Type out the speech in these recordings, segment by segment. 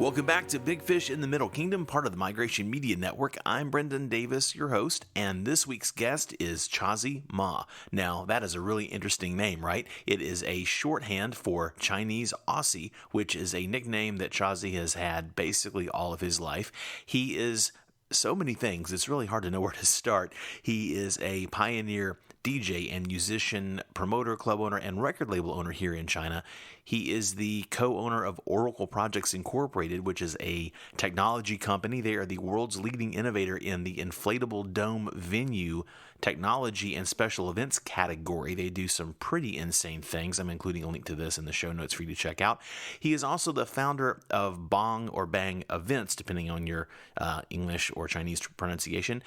Welcome back to Big Fish in the Middle Kingdom, part of the Migration Media Network. I'm Brendan Davis, your host, and this week's guest is Chozie Ma. Now, that is a really interesting name, right? It is a shorthand for Chinese Aussie, which is a nickname that Chozie has had basically all of his life. He is so many things, it's really hard to know where to start. He is a pioneer DJ and musician, promoter, club owner, and record label owner here in China. He is the co-owner of Oracle Projects Incorporated, which is a technology company. They are the world's leading innovator in the inflatable dome venue technology and special events category. They do some pretty insane things. I'm including a link to this in the show notes for you to check out. He is also the founder of Bong or Bang Events, depending on your English or Chinese pronunciation.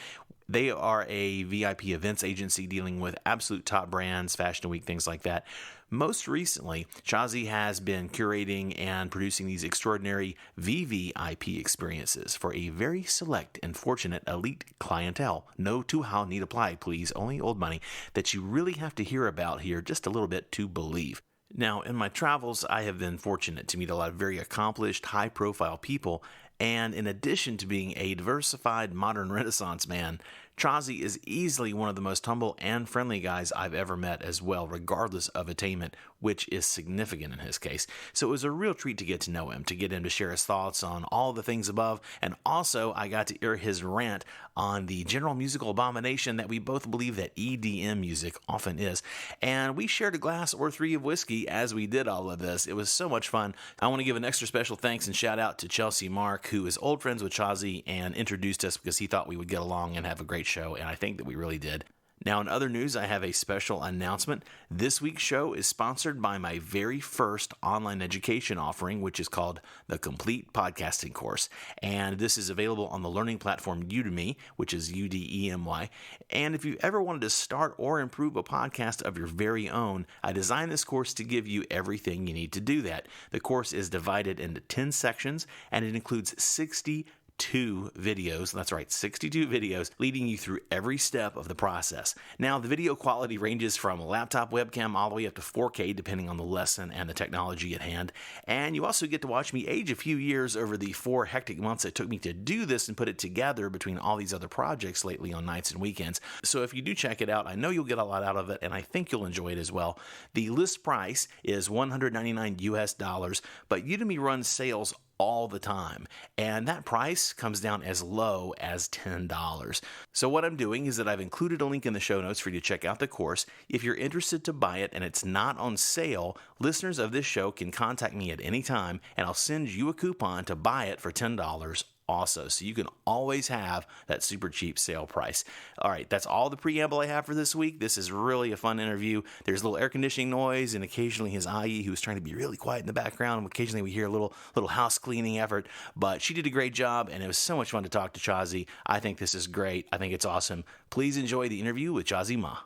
They are a VIP events agency dealing with absolute top brands, Fashion Week, things like that. Most recently, Chozie has been curating and producing these extraordinary VVIP experiences for a very select and fortunate elite clientele. No Tuhao need apply, please, only old money, that you really have to hear about here just a little bit to believe. Now, in my travels, I have been fortunate to meet a lot of very accomplished, high-profile people, and in addition to being a diversified modern Renaissance man, Chozie is easily one of the most humble and friendly guys I've ever met as well, regardless of attainment, which is significant in his case. So it was a real treat to get to know him, to get him to share his thoughts on all the things above, and also I got to hear his rant on the general musical abomination that we both believe that EDM music often is. And we shared a glass or three of whiskey as we did all of this. It was so much fun. I want to give an extra special thanks and shout out to Chozie Ma, who is old friends with Chozie and introduced us because he thought we would get along and have a great show, and I think that we really did. Now, in other news, I have a special announcement. This week's show is sponsored by my very first online education offering, which is called the Complete Podcasting Course. And this is available on the learning platform Udemy, which is Udemy. And if you ever wanted to start or improve a podcast of your very own, I designed this course to give you everything you need to do that. The course is divided into 10 sections, and it includes 62 videos. That's right, 62 videos leading you through every step of the process. Now, the video quality ranges from a laptop webcam all the way up to 4K, depending on the lesson and the technology at hand. And you also get to watch me age a few years over the 4 hectic months it took me to do this and put it together between all these other projects lately on nights and weekends. So if you do check it out, I know you'll get a lot out of it, and I think you'll enjoy it as well. The list price is $199 US, but Udemy runs sales all the time, and that price comes down as low as $10. So what I'm doing is that I've included a link in the show notes for you to check out the course. If you're interested to buy it and it's not on sale, listeners of this show can contact me at any time, and I'll send you a coupon to buy it for $10 also, so you can always have that super cheap sale price. All right, that's all the preamble I have for this week. This is really a fun interview. There's a little air conditioning noise, and occasionally his Ai, who's trying to be really quiet in the background. Occasionally we hear a little house cleaning effort, but she did a great job, and it was so much fun to talk to Chozie. I think this is great. I think it's awesome. Please enjoy the interview with Chozie Ma.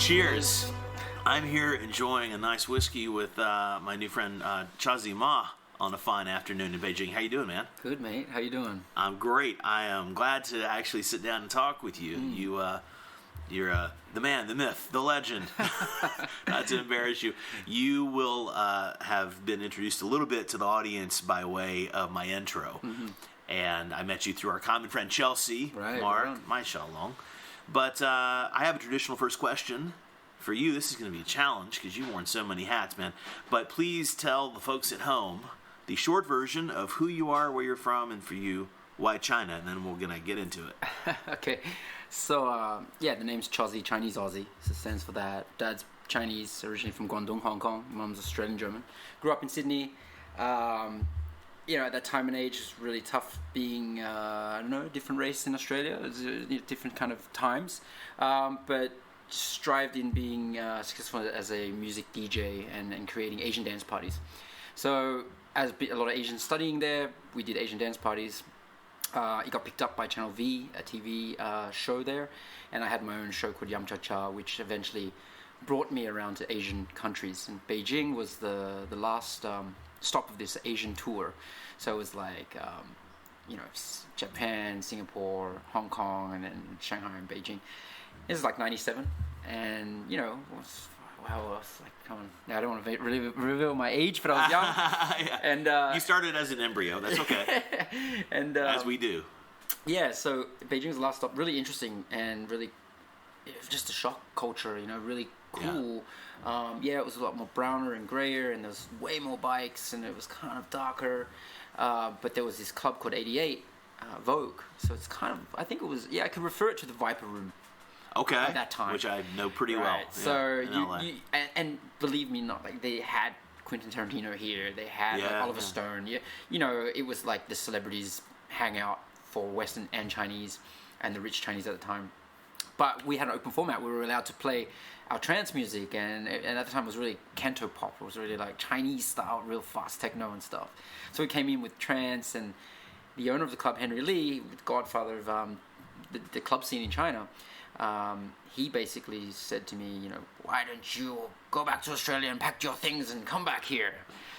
Cheers. I'm here enjoying a nice whiskey with my new friend Chozie Ma on a fine afternoon in Beijing. How you doing, man? Good, mate. How you doing? I'm great. I am glad to actually sit down and talk with you. You're the man, the myth, the legend. Not to embarrass you. You will have been introduced a little bit to the audience by way of my intro. Mm-hmm. And I met you through our common friend Chelsea, right, Mark, right. my Shalong. But I have a traditional first question. For you, this is going to be a challenge because you've worn so many hats, man. But please tell the folks at home the short version of who you are, where you're from, and for you, why China, and then we're going to get into it. Okay. So, the name's Chozie, Chinese Aussie. So it stands for that. Dad's Chinese, originally from Guangdong, Hong Kong. Mom's Australian German. Grew up in Sydney. At that time and age, it's really tough being, different race in Australia. It was different kind of times. But strived in being successful as a music DJ and creating Asian dance parties. So as a lot of Asians studying there, we did Asian dance parties. It got picked up by Channel V, a TV show there, and I had my own show called Yam Cha Cha, which eventually brought me around to Asian countries. And Beijing was the last stop of this Asian tour. So it was like, Japan, Singapore, Hong Kong, and then Shanghai and Beijing. This is like 97, and wow, I was like, come on. Now, I don't want to really reveal my age, but I was young. Yeah. And you started as an embryo. That's okay. And as we do. Yeah, so Beijing was the last stop. Really interesting and really, it was just a shock culture, really cool. Yeah. It was a lot more browner and grayer, and there was way more bikes, and it was kind of darker. But there was this club called 88, Vogue. So it's kind of, I think it was, I could refer it to the Viper Room. Okay. At that time. Which I know pretty well. Right. So you and believe me, not like they had Quentin Tarantino here. They had like Oliver Stone. It was like the celebrities hang out for Western and Chinese, and the rich Chinese at the time. But we had an open format. We were allowed to play our trance music, and at the time it was really canto pop. It was really like Chinese style, real fast techno and stuff. So we came in with trance, and the owner of the club, Henry Lee, the godfather of the club scene in China. He basically said to me, why don't you go back to Australia and pack your things and come back here?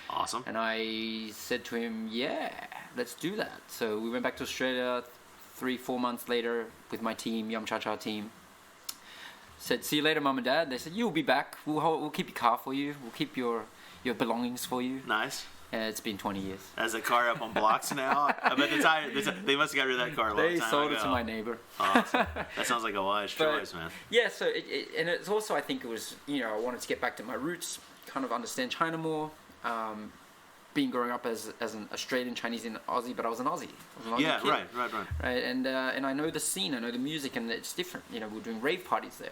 Awesome. And I said to him, yeah, let's do that. So we went back to Australia 3-4 months later with my team, Yum Cha Cha team. Said, see you later, Mum and Dad. They said, you'll be back. We'll keep your car for you. We'll keep your belongings for you. Nice. And it's been 20 years. Has the car up on blocks now? I bet they must have got rid of that car a long time ago. They sold it to my neighbor. Awesome. That sounds like a wise choice, man. Yeah, so and it's also, I think it was, I wanted to get back to my roots, kind of understand China more. Growing up as an Australian Chinese in Aussie, but I was an Aussie. Yeah, kid, right. And I know the scene, I know the music, and it's different. We were doing rave parties there.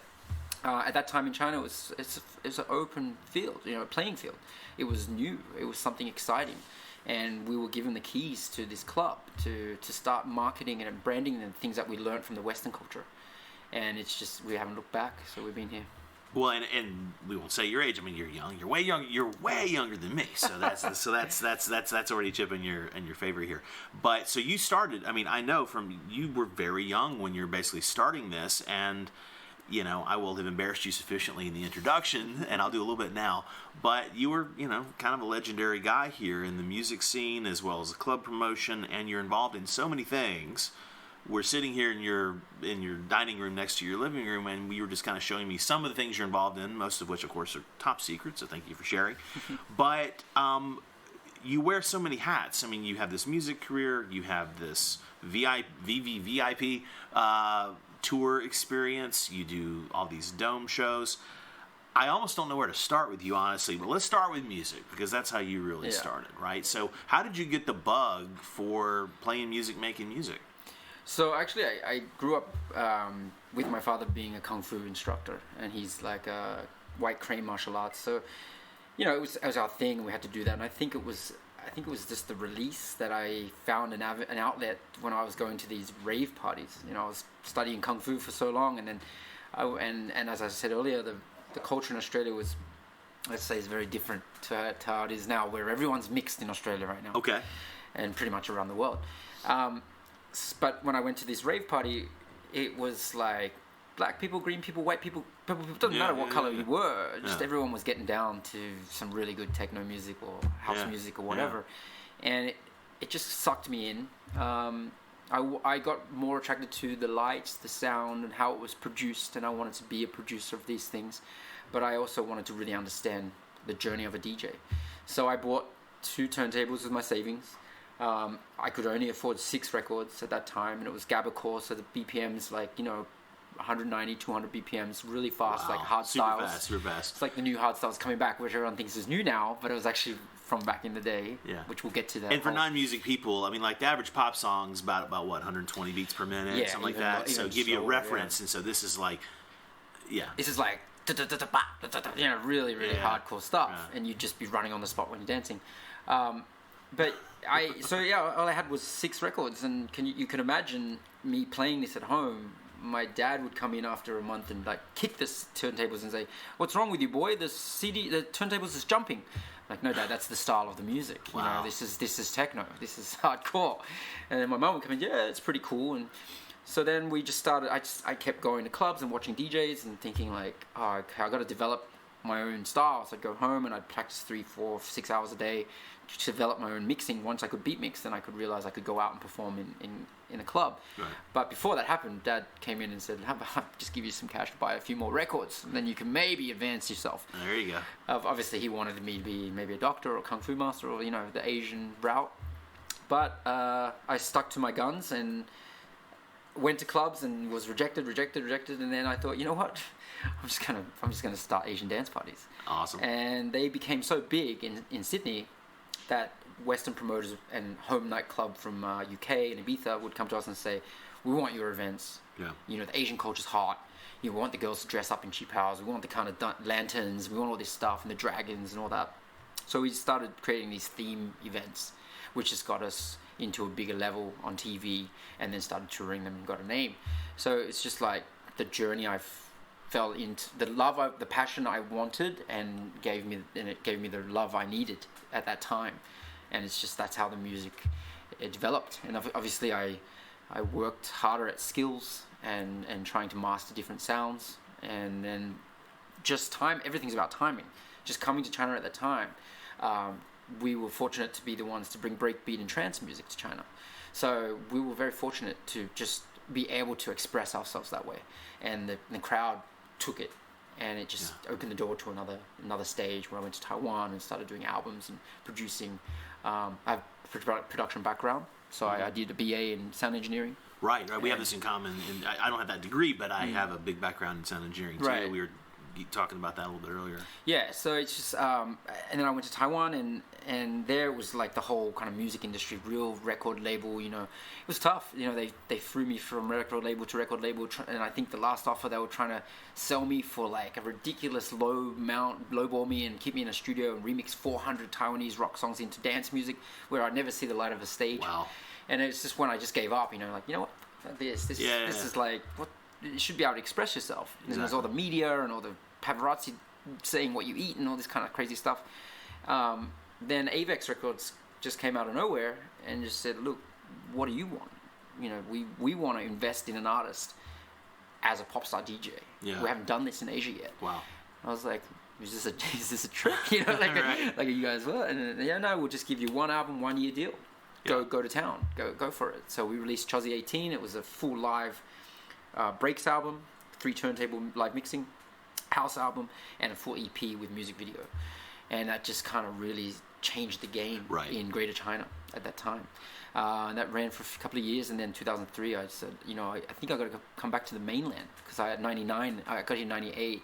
At that time in China, it's an open field, a playing field. It was new. It was something exciting, and we were given the keys to this club to start marketing and branding the things that we learned from the Western culture. And it's just, we haven't looked back, so we've been here. Well, and we won't say your age. I mean, you're young. You're way young. You're way younger than me. So that's already chipping in your favor here. But so you started. I mean, I know you were very young when you're basically starting this, and I will have embarrassed you sufficiently in the introduction, and I'll do a little bit now. But you were, kind of a legendary guy here in the music scene as well as the club promotion, and you're involved in so many things. We're sitting here in your dining room next to your living room, and you were just kind of showing me some of the things you're involved in, most of which, of course, are top secret, so thank you for sharing. But you wear so many hats. I mean, you have this music career, you have this VVIP tour experience, you do all these dome shows. I almost don't know where to start with you, honestly, but let's start with music, because that's how you really started, right? So how did you get the bug for playing music, making music? So actually, I grew up with my father being a kung fu instructor, and he's like a white crane martial arts. So, it was our thing, and we had to do that. And I think it was just the release that I found an outlet when I was going to these rave parties. I was studying kung fu for so long, and then and as I said earlier, the culture in Australia was, let's say, is very different to how it is now, where everyone's mixed in Australia right now. Okay. And pretty much around the world. But when I went to this rave party, it was like black people, green people, white people, doesn't matter what color you were, just everyone was getting down to some really good techno music or house music or whatever. And it just sucked me in. I got more attracted to the lights, the sound, and how it was produced, and I wanted to be a producer of these things. But I also wanted to really understand the journey of a DJ. So I bought 2 turntables with my savings. I could only afford 6 records at that time, and it was GABA core, so the BPMs 190, 200 BPMs, really fast, like hard styles. Super fast. It's like the new hard styles coming back, which everyone thinks is new now, but it was actually from back in the day, which we'll get to that. And for non-music people, I mean, like the average pop song's about what, 120 beats per minute, something like that. So give you a reference, and so this is like, this is like, really, really hardcore stuff, and you'd just be running on the spot when you're dancing. But all I had was 6 records, and you can imagine me playing this at home. My dad would come in after a month and kick the turntables and say, "What's wrong with you, boy? The turntables is jumping." I'm like, "No, Dad, that's the style of the music. Wow. This is techno. This is hardcore." And then my mum would come in, "Yeah, it's pretty cool." And so then we just started. I kept going to clubs and watching DJs and thinking I got to develop my own style. So I'd go home and I'd practice 3, 4, 6 hours a day to develop my own mixing. Once I could beat mix, then I could realize I could go out and perform in a club. Right. But before that happened, Dad came in and said, "How about just give you some cash to buy a few more records, and then you can maybe advance yourself." There you go. Obviously, he wanted me to be maybe a doctor or a kung fu master or, the Asian route. But I stuck to my guns and went to clubs and was rejected, and then I thought, you know what? I'm just gonna start Asian dance parties. Awesome. And they became so big in Sydney that Western promoters and home nightclub from UK and Ibiza would come to us and say, "We want your events. Yeah. The Asian culture's hot. We want the girls to dress up in cheap houses. We want the kind of lanterns. We want all this stuff and the dragons and all that." So we started creating these theme events, which has got us into a bigger level on TV, and then started touring them and got a name. So it's just like the journey I fell into, the passion I wanted, and it gave me the love I needed at that time. And it's just, that's how the music developed. And obviously I worked harder at skills and trying to master different sounds, and then just everything's about timing. Just coming to China at that time, we were fortunate to be the ones to bring breakbeat and trance music to China. So we were very fortunate to just be able to express ourselves that way. And the crowd took it, and it just opened the door to another stage where I went to Taiwan and started doing albums and producing. I have a production background, so I did a BA in sound engineering. Right. We have this in common. And I don't have that degree, but I have a big background in sound engineering too. Right. We were talking about that a little bit earlier. Yeah, so it's just, and then I went to Taiwan, and there it was like the whole kind of music industry, real record label, it was tough. They threw me from record label to record label, and I think the last offer they were trying to sell me for like a ridiculous lowball me and keep me in a studio and remix 400 Taiwanese rock songs into dance music, where I'd never see the light of a stage. Wow. And it's just when I just gave up, what, this is like, what, you should be able to express yourself. And then there's all the media and all the paparazzi saying what you eat and all this kind of crazy stuff. Then Avex Records just came out of nowhere and just said, "Look, what do you want? We want to invest in an artist as a pop star DJ. Yeah. We haven't done this in Asia yet." Wow. I was like, is this a trick? Right. Like you guys what? And no, we'll just give you one album, 1 year deal. Go to town. Go for it. So we released Chozie 18. It was a full live breaks album, 3 turntable live mixing, house album, and a full EP with music video. And that just kind of really changed the game in Greater China at that time. And that ran for a couple of years, and then 2003 I said, I think I got to come back to the mainland, because I got here in 98,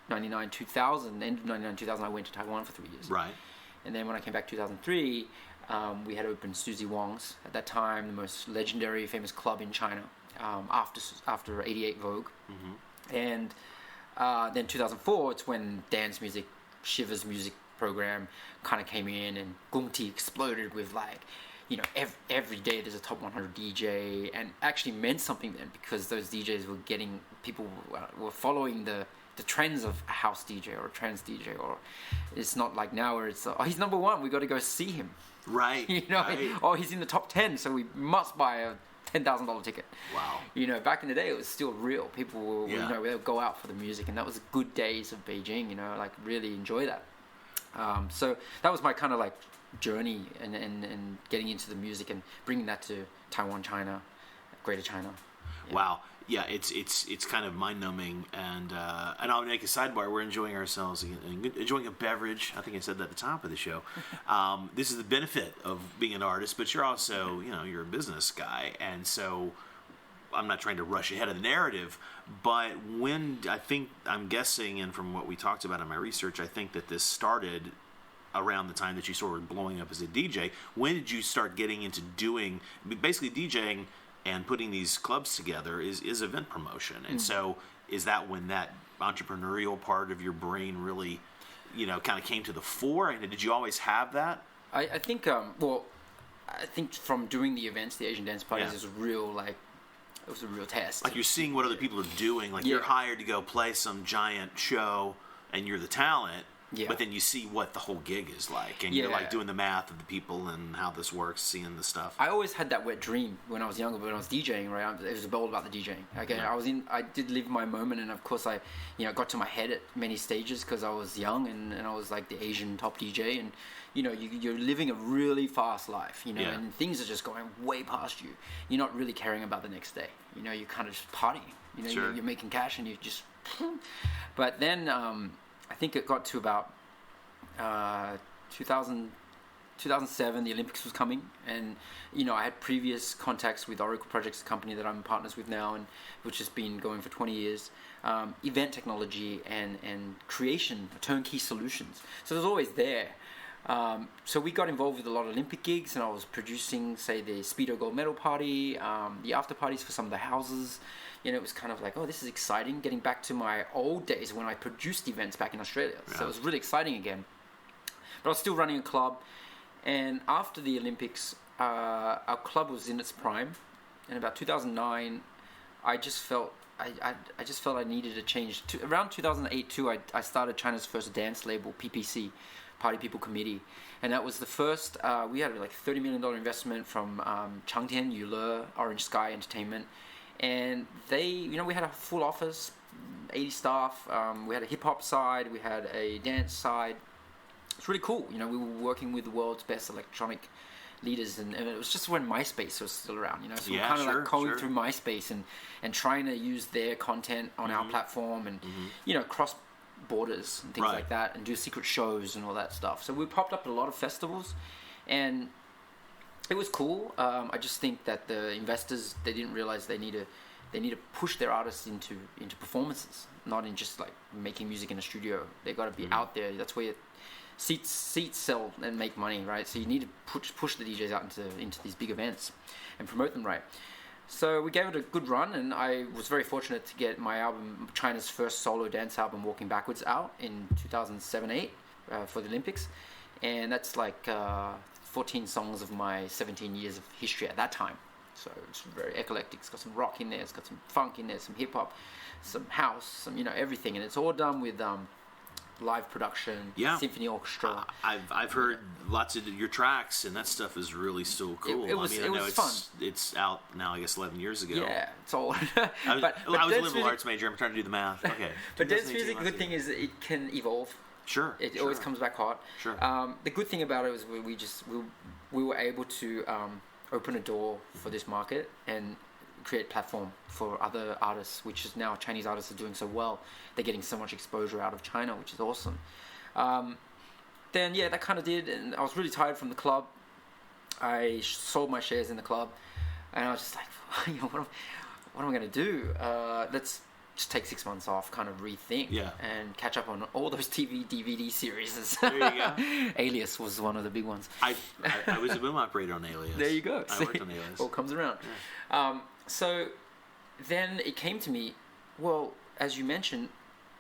99, 2000, end of 99, 2000, I went to Taiwan for 3 years. Right. And then when I came back 2003, we had opened Susie Wong's, at that time the most legendary, famous club in China, after 88 Vogue. Mm-hmm. And then 2004, it's when dance music, Shiva's music program kind of came in, and Gumti exploded with every day there's a top 100 DJ, and actually meant something then, because those DJs were people were following the trends of a house DJ or a trance DJ, or it's not like now where it's, he's number one, we got to go see him. Right. Oh, he's in the top 10, so we must buy a $10,000 ticket. Wow. Back in the day, it was still real. People will, they'll go out for the music, and that was good days of Beijing. Really enjoy that. So that was my kind of like journey and getting into the music and bringing that to Taiwan, China, Greater China. Wow. Yeah, it's kind of mind-numbing, and I'll make a sidebar. We're enjoying ourselves, enjoying a beverage. I think I said that at the top of the show. This is the benefit of being an artist, but you're also, you're a business guy, and so I'm not trying to rush ahead of the narrative, but I'm guessing, and from what we talked about in my research, I think that this started around the time that you sort of blowing up as a DJ. When did you start getting into doing, basically DJing, and putting these clubs together is event promotion? And so is that when that entrepreneurial part of your brain really, kind of came to the fore? And did you always have that? I think, I think from doing the events, the Asian dance parties, it was a real test. Like you're seeing what other people are doing. Like you're hired to go play some giant show, and you're the talent. Yeah. But then you see what the whole gig is like, and you're like doing the math of the people and how this works, seeing the stuff. I always had that wet dream when I was younger, when I was DJing, right? It was all about the DJing. Okay, I did live my moment, and of course I, got to my head at many stages because I was young and I was like the Asian top DJ, and you're living a really fast life, and things are just going way past you. You're not really caring about the next day. You're kind of just partying. Sure. You're making cash and you just. But then I think it got to about 2007, the Olympics was coming, and I had previous contacts with Oracle Projects, a company that I'm partners with now, and which has been going for 20 years. Event technology and creation, turnkey solutions. So it was always there. So we got involved with a lot of Olympic gigs, and I was producing, say, the Speedo Gold Medal party, the after parties for some of the houses. It was kind of like, oh, this is exciting, getting back to my old days when I produced events back in Australia. Yeah. So it was really exciting again. But I was still running a club, and after the Olympics, our club was in its prime. And about 2009, I just felt I needed a change. Around 2008 too, I started China's first dance label, PPC, Party People Committee, and that was the first. We had like $30 million investment from Changtian, Yule, Orange Sky Entertainment, and they, we had a full office, 80 staff. We had a hip hop side, we had a dance side. It's really cool. We were working with the world's best electronic leaders, and it was just when MySpace was still around, so we're kind of like going through MySpace and trying to use their content on our platform, and cross borders and things like that, and do secret shows and all that stuff. So we popped up at a lot of festivals, and it was cool. I just think that the investors, they didn't realize they need to push their artists into performances, not in just like making music in a studio. They got to be out there. That's where seats sell and make money, right? So you need to push the DJs out into these big events and promote them right. So we gave it a good run, and I was very fortunate to get my album, China's first solo dance album, Walking Backwards, out in 2007-8 for the Olympics. And that's like 14 songs of my 17 years of history at that time. So it's very eclectic. It's got some rock in there, it's got some funk in there, some hip-hop, some house, some everything. And it's all done with live production, symphony orchestra. I've heard lots of your tracks, and that stuff is really still cool. It was fun. It's out now, I guess, 11 years ago. Yeah, it's old. I was a liberal arts major. I'm trying to do the math. Okay. But dance music, the good thing is it can evolve. Sure. It always comes back hot. Sure. The good thing about it was we were able to open a door for this market and create platform for other artists, which is now Chinese artists are doing so well. They're getting so much exposure out of China, which is awesome. Then that kind of did, and I was really tired from the club. I sold my shares in the club, and I was just like, what am I going to do? Let's just take 6 months off, kind of rethink, and catch up on all those TV, DVD series. There you go. Alias was one of the big ones. I was a boom operator on Alias. There you go. I worked on Alias. All comes around. Yeah. So then it came to me, well, as you mentioned,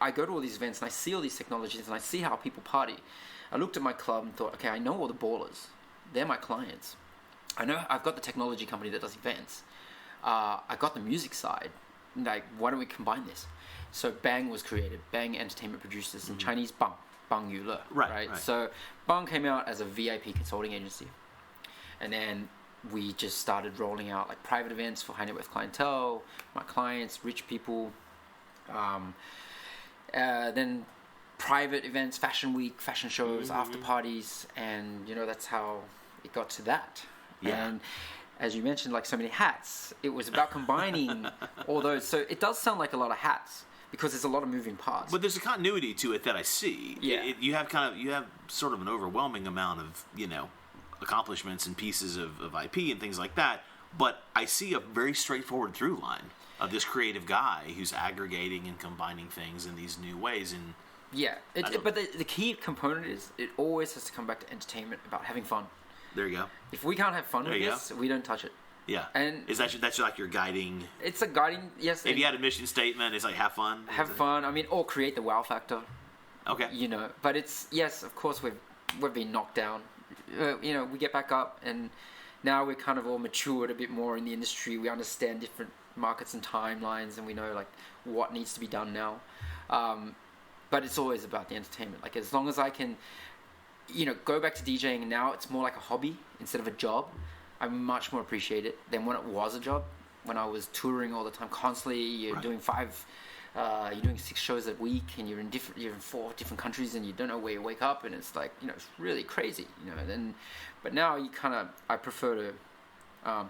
I go to all these events and I see all these technologies and I see how people party. I looked at my club and thought, okay, I know all the ballers. They're my clients. I know I've got the technology company that does events. I got the music side. Like, why don't we combine this? So Bang was created. Bang Entertainment Producers in Chinese, Bang Yule. Right. So Bang came out as a VIP consulting agency. And then we just started rolling out like private events for high net worth clientele, my clients, rich people. Then private events, fashion week, fashion shows, after parties, and that's how it got to that. Yeah. And as you mentioned, like so many hats, it was about combining all those. So it does sound like a lot of hats because there's a lot of moving parts. But there's a continuity to it that I see. Yeah. You have sort of an overwhelming amount of accomplishments and pieces of IP and things like that. But I see a very straightforward through line of this creative guy who's aggregating and combining things in these new ways. And but the key component is it always has to come back to entertainment, about having fun. There you go. If we can't have fun with this, we don't touch it. Yeah. And that's like your guiding. It's a guiding, yes. If you had a mission statement, it's like have fun. Have fun. I mean, or create the wow factor. Okay. But it's, yes, of course we've been knocked down. We get back up, and now we're kind of all matured a bit more in the industry. We understand different markets and timelines, and we know like what needs to be done now. but it's always about the entertainment. Like as long as I can, go back to DJing now, it's more like a hobby instead of a job. I much more appreciate it than when it was a job. When I was touring all the time, constantly, you're doing 6 shows a week, and you're in 4 different countries, and you don't know where you wake up, and it's like, it's really crazy, but now I prefer to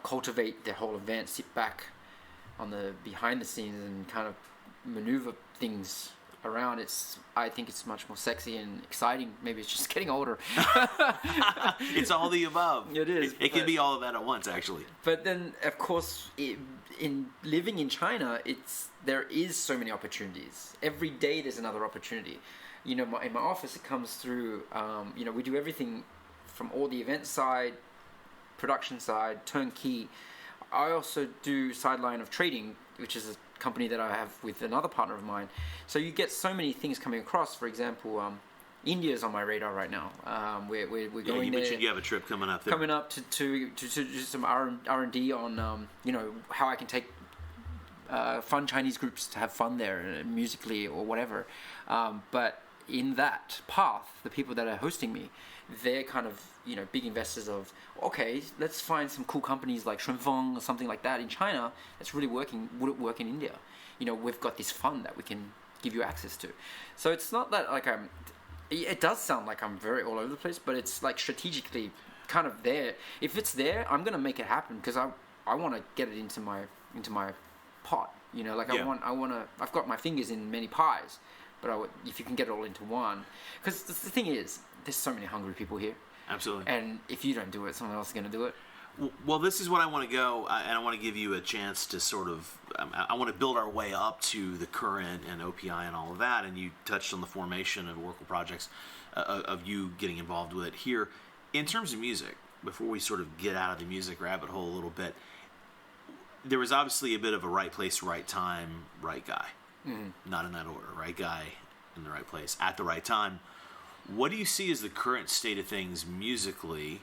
cultivate the whole event, sit back on the behind the scenes and kind of maneuver things around. I think it's much more sexy and exciting. Maybe it's just getting older. It's all the above. It is. It can be all of that at once, actually. But then, of course, in living in China, there is so many opportunities. Every day there's another opportunity. In my office, it comes through. We do everything from all the event side, production side, turnkey. I also do sideline of trading, which is a company that I have with another partner of mine. So you get so many things coming across. For example, India's on my radar right now. We're going there. You mentioned you have a trip coming up there. Coming up to do some R&D on how I can take fun Chinese groups to have fun there musically or whatever. But in that path, the people that are hosting me, they're kind of big investors of, okay, let's find some cool companies like Shunfeng or something like that in China that's really working. Would it work in India? We've got this fund that we can give you access to. So it's not that like it does sound like I'm very all over the place, but it's like strategically kind of there. If it's there, I'm gonna make it happen because I want to get it into my pot. I've got my fingers in many pies, but if you can get it all into one, because the thing is, there's so many hungry people here. Absolutely. And if you don't do it, someone else is going to do it. Well, this is what I want to go, and I want to give you a chance to sort of, I want to build our way up to the current and OPI and all of that, and you touched on the formation of Oracle projects, of you getting involved with it here. In terms of music, before we sort of get out of the music rabbit hole a little bit, there was obviously a bit of a right place, right time, right guy. Mm-hmm. Not in that order. Right guy in the right place at the right time. What do you see as the current state of things musically?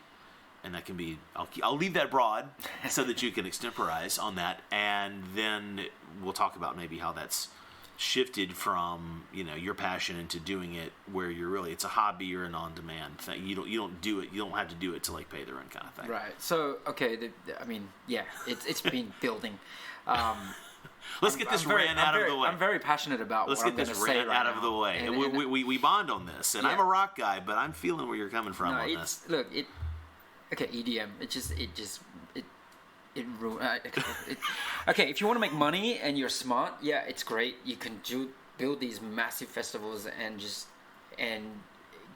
And that can be, I'll leave that broad so that you can extemporize on that, and then we'll talk about maybe how that's shifted from your passion into doing it where you're really, it's a hobby or an on-demand thing. You don't do it. You don't have to do it to like pay the rent kind of thing. Right. So okay, it's been building. Let's get this rant out of the way. I'm very passionate about what I'm going to say right now. Let's get this rant out of the way. And we bond on this. And I'm a rock guy, but I'm feeling where you're coming from on this. Look, okay, EDM. Okay, if you want to make money and you're smart, yeah, it's great. You can build these massive festivals and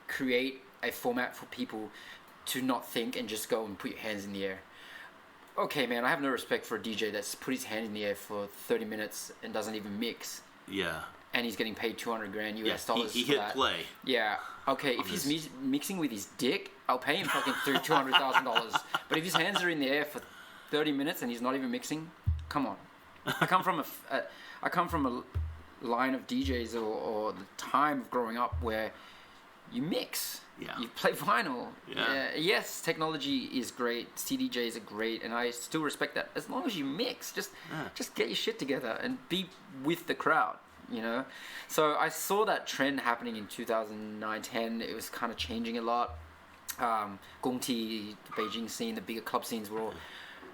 create a format for people to not think and just go and put your hands in the air. Okay, man, I have no respect for a DJ that's put his hand in the air for 30 minutes and doesn't even mix. Yeah. And he's getting paid $200,000 US dollars. He hit play. Yeah. Okay, if he's mixing with his dick, I'll pay him fucking $200,000. But if his hands are in the air for 30 minutes and he's not even mixing, come on. I come from a line of DJs or the time of growing up where you mix. Yeah. You play vinyl. Yeah. Yes, technology is great. CDJs are great, and I still respect that. As long as you mix, just get your shit together and be with the crowd. So I saw that trend happening in 2009-10. It was kind of changing a lot. Gongti, the Beijing scene, the bigger club scenes were all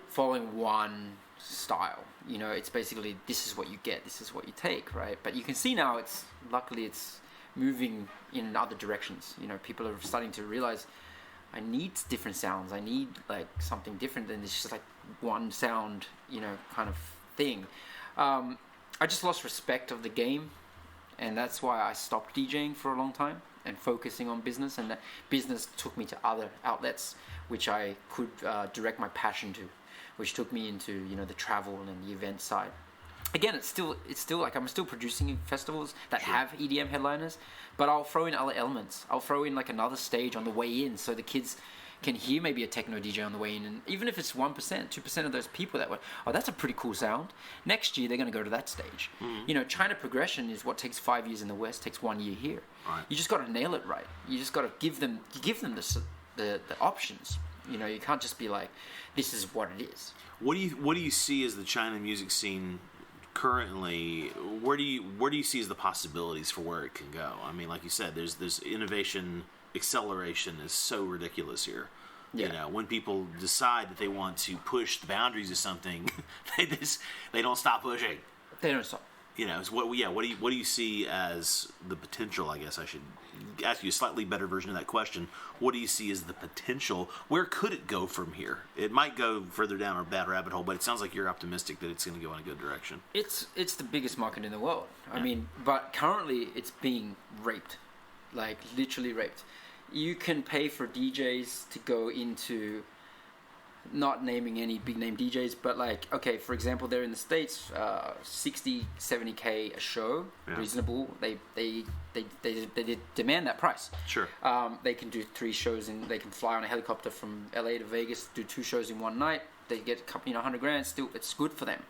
following one style. It's basically this is what you get, this is what you take, right? But you can see now it's moving in other directions. People are starting to realize I need different sounds. I need like something different than this just like one sound, kind of thing. I just lost respect of the game, and that's why I stopped DJing for a long time and focusing on business. And that business took me to other outlets, which I could direct my passion to, which took me into the travel and the event side. Again, it's still like I'm still producing festivals that have EDM headliners, but I'll throw in other elements. I'll throw in like another stage on the way in, so the kids can hear maybe a techno DJ on the way in, and even if it's 1%, 2% of those people that were, oh, that's a pretty cool sound. Next year they're going to go to that stage. Mm-hmm. China progression is what takes 5 years in the West, takes 1 year here. Right. You just got to nail it right. You just got to give them the options. You can't just be like, this is what it is. What do you see as the China music scene currently, where do you see as the possibilities for where it can go? I mean, like you said, there's innovation acceleration is so ridiculous here. Yeah. You know, when people decide that they want to push the boundaries of something, they don't stop pushing. They don't stop. You know, so what do you see as the potential? I guess I should ask you a slightly better version of that question. What do you see as the potential? Where could it go from here? It might go further down a bad rabbit hole, but it sounds like you're optimistic that it's going to go in a good direction. It's the biggest market in the world. I mean, but currently it's being raped, like literally raped. You can pay for DJs to go into, not naming any big name DJs, but like, okay, for example, they're in the States, 60, 70K a show, reasonable. They demand that price. Sure. They can do 3 shows and they can fly on a helicopter from LA to Vegas, do 2 shows in one night. They get a couple, $100 grand. Still, it's good for them.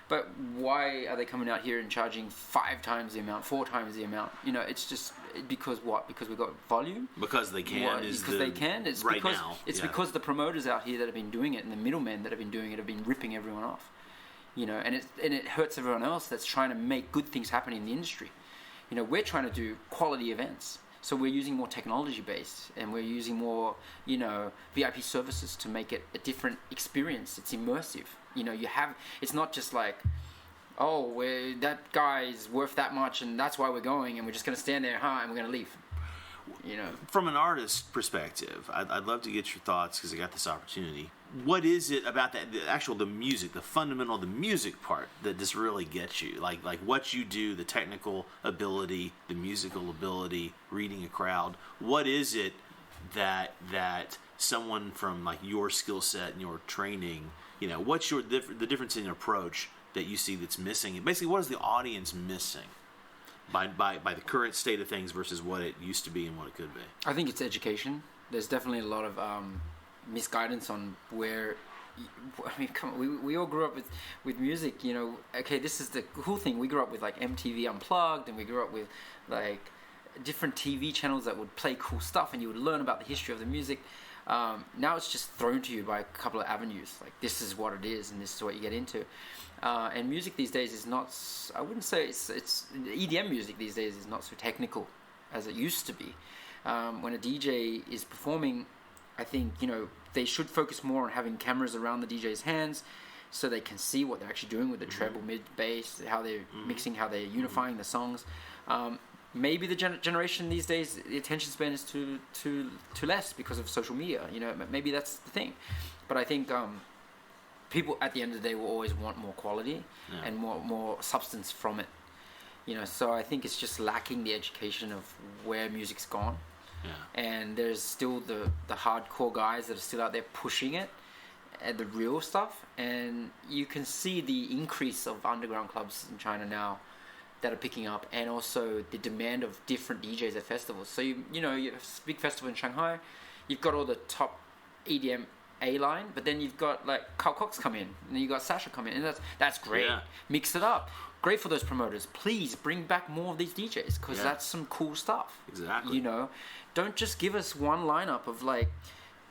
But why are they coming out here and charging 5 times the amount, 4 times the amount? You know, it's just because what? Because we've got volume. Because they can. Because they can. It's right because now. It's because the promoters out here that have been doing it and the middlemen that have been doing it have been ripping everyone off. You know, and it hurts everyone else that's trying to make good things happen in the industry. You know, we're trying to do quality events. So we're using more technology-based, and we're using more, you know, VIP services to make it a different experience. It's immersive. You know, it's not just like, oh, that guy's worth that much, and that's why we're going, and we're just going to stand there, and we're going to leave. You know, from an artist perspective, I'd love to get your thoughts because I got this opportunity. What is it about the music, the fundamental, the music part that just really gets you? Like what you do, the technical ability, the musical ability, reading a crowd. What is it that someone from like your skill set and your training, you know, what's the difference in approach that you see that's missing? And basically, what is the audience missing by the current state of things versus what it used to be and what it could be? I think it's education. There's definitely a lot of misguidance on where. I mean, come on, we all grew up with music. You know, okay, this is the cool thing. We grew up with like MTV Unplugged, and we grew up with like different TV channels that would play cool stuff, and you would learn about the history of the music. Now it's just thrown to you by a couple of avenues. Like, this is what it is, and this is what you get into. And music these days is not. I wouldn't say it's EDM music these days is not so technical as it used to be. When a DJ is performing, I think, you know, they should focus more on having cameras around the DJ's hands, so they can see what they're actually doing with the treble, mid, bass, how they're mixing, how they're unifying the songs. Maybe the generation these days, the attention span is too less because of social media. You know, maybe that's the thing. But I think people at the end of the day will always want more quality and more substance from it. You know, so I think it's just lacking the education of where music's gone. Yeah. And there's still the hardcore guys that are still out there pushing it, and the real stuff. And you can see the increase of underground clubs in China now that are picking up, and also the demand of different DJs at festivals. So you have a big festival in Shanghai, you've got all the top EDM A line, but then you've got like Carl Cox come in, and then you got Sasha come in, and that's great. Yeah. Mix it up. Great for those promoters. Please bring back more of these DJs, because that's some cool stuff. Exactly. You know, don't just give us one lineup of like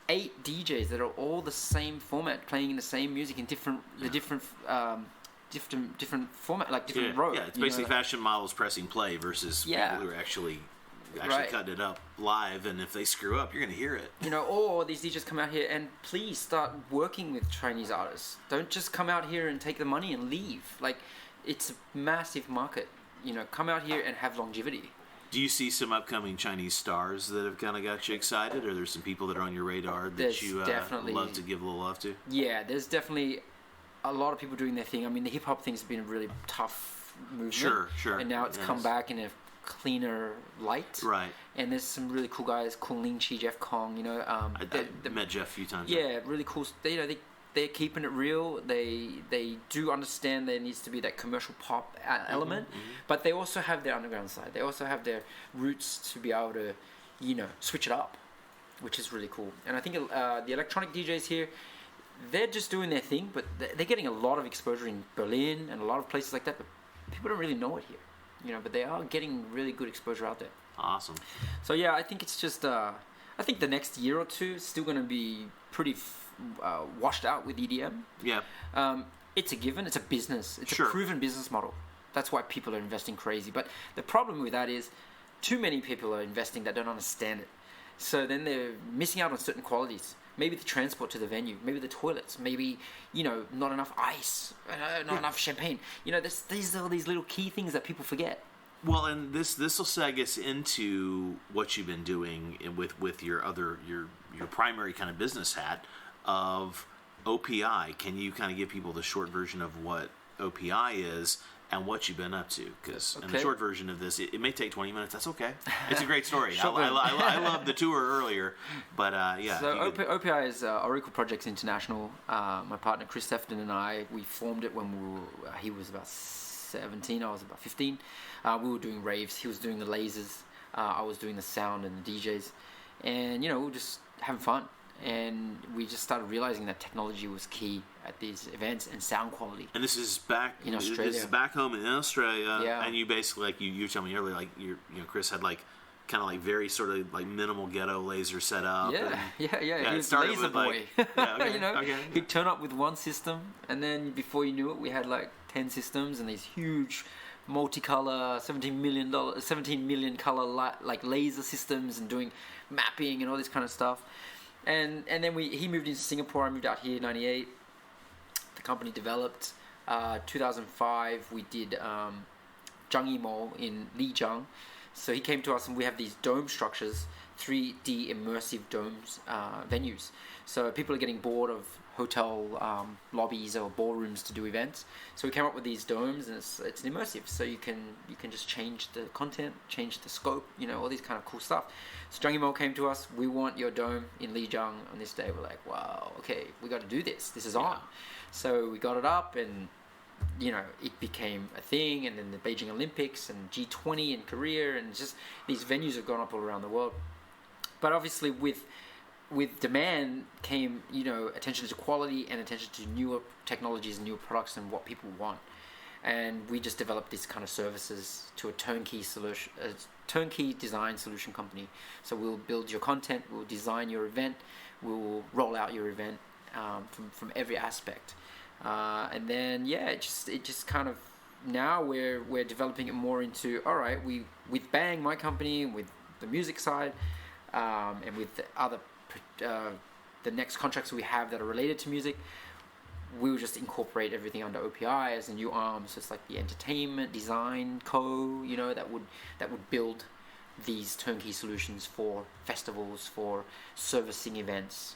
8 DJs that are all the same format, playing the same music in different format, like different rows. Yeah, it's basically fashion models pressing play versus people who are actually cutting it up live, and if they screw up, you're going to hear it. You know, or these DJs come out here and please start working with Chinese artists. Don't just come out here and take the money and leave. Like, it's a massive market. You know, come out here and have longevity. Do you see some upcoming Chinese stars that have kind of got you excited, or there's some people that are on your radar that you love to give a little love to? Yeah, there's definitely a lot of people doing their thing. I mean, the hip hop thing's been a really tough movement. Sure. And now it's come back in a cleaner light. Right. And there's some really cool guys, Kung Ling Chi, Jeff Kong. You know, I met Jeff a few times. Yeah, really cool. They're keeping it real. They do understand there needs to be that commercial pop element, but they also have their underground side. They also have their roots to be able to, you know, switch it up, which is really cool. And I think the electronic DJs here, they're just doing their thing, but they're getting a lot of exposure in Berlin and a lot of places like that, but people don't really know it here, you know, but they are getting really good exposure out there. Awesome. So yeah, I think it's just, I think the next year or two is still going to be pretty washed out with EDM. Yeah. it's a given. It's a business. It's Sure. a proven business model. That's why people are investing crazy. But the problem with that is too many people are investing that don't understand it. So then they're missing out on certain qualities. Maybe the transport to the venue, maybe the toilets, maybe, not enough ice, not enough champagne. These are all these little key things that people forget. Well, and this will seg us into what you've been doing with your primary kind of business hat of OPI. Can you kind of give people the short version of what OPI is and what you've been up to? Because in the short version of this, it may take 20 minutes. That's okay. It's a great story. I loved the tour earlier, but yeah. So OPI is Oracle Projects International. My partner Chris Sefton and I, we formed it when he was about 17, I was about 15. We were doing raves. He was doing the lasers. I was doing the sound and the DJs. And, we were just having fun. And we just started realizing that technology was key at these events and sound quality. And this is back in Australia. This is back home in Australia. Yeah. And you basically, like you were telling me earlier, like Chris had kind of very sort of minimal ghetto laser set up. Yeah. He was started laser with boy. Okay. He'd turn up with one system, and then before you knew it, we had 10 systems and these huge multicolor 17 million color laser systems and doing mapping and all this kind of stuff. And then he moved into Singapore. I moved out here in 98. The company developed. 2005 we did Changi Mall in Lijiang. So he came to us, and we have these dome structures, 3D immersive domes, venues. So people are getting bored of hotel lobbies or ballrooms to do events. So we came up with these domes, and it's immersive. So you can just change the content, change the scope, all these kind of cool stuff. So Changi Mall came to us. We want your dome in Lijiang on this day. We're like, wow, okay, we got to do this. This is on. So we got it up, and it became a thing, and then the Beijing Olympics and G20 in Korea, and just these venues have gone up all around the world. But obviously with demand came, attention to quality and attention to newer technologies, newer products, and what people want. And we just developed this kind of services to a turnkey design solution company. So we'll build your content, we'll design your event, we'll roll out your event from every aspect. And then it just kind of, now we're developing it more into, all right, with Bang, my company, with the music side, and with the other the next contracts we have that are related to music, we will just incorporate everything under OPI as a new arm. So it's like the entertainment design that would build these turnkey solutions for festivals, for servicing events.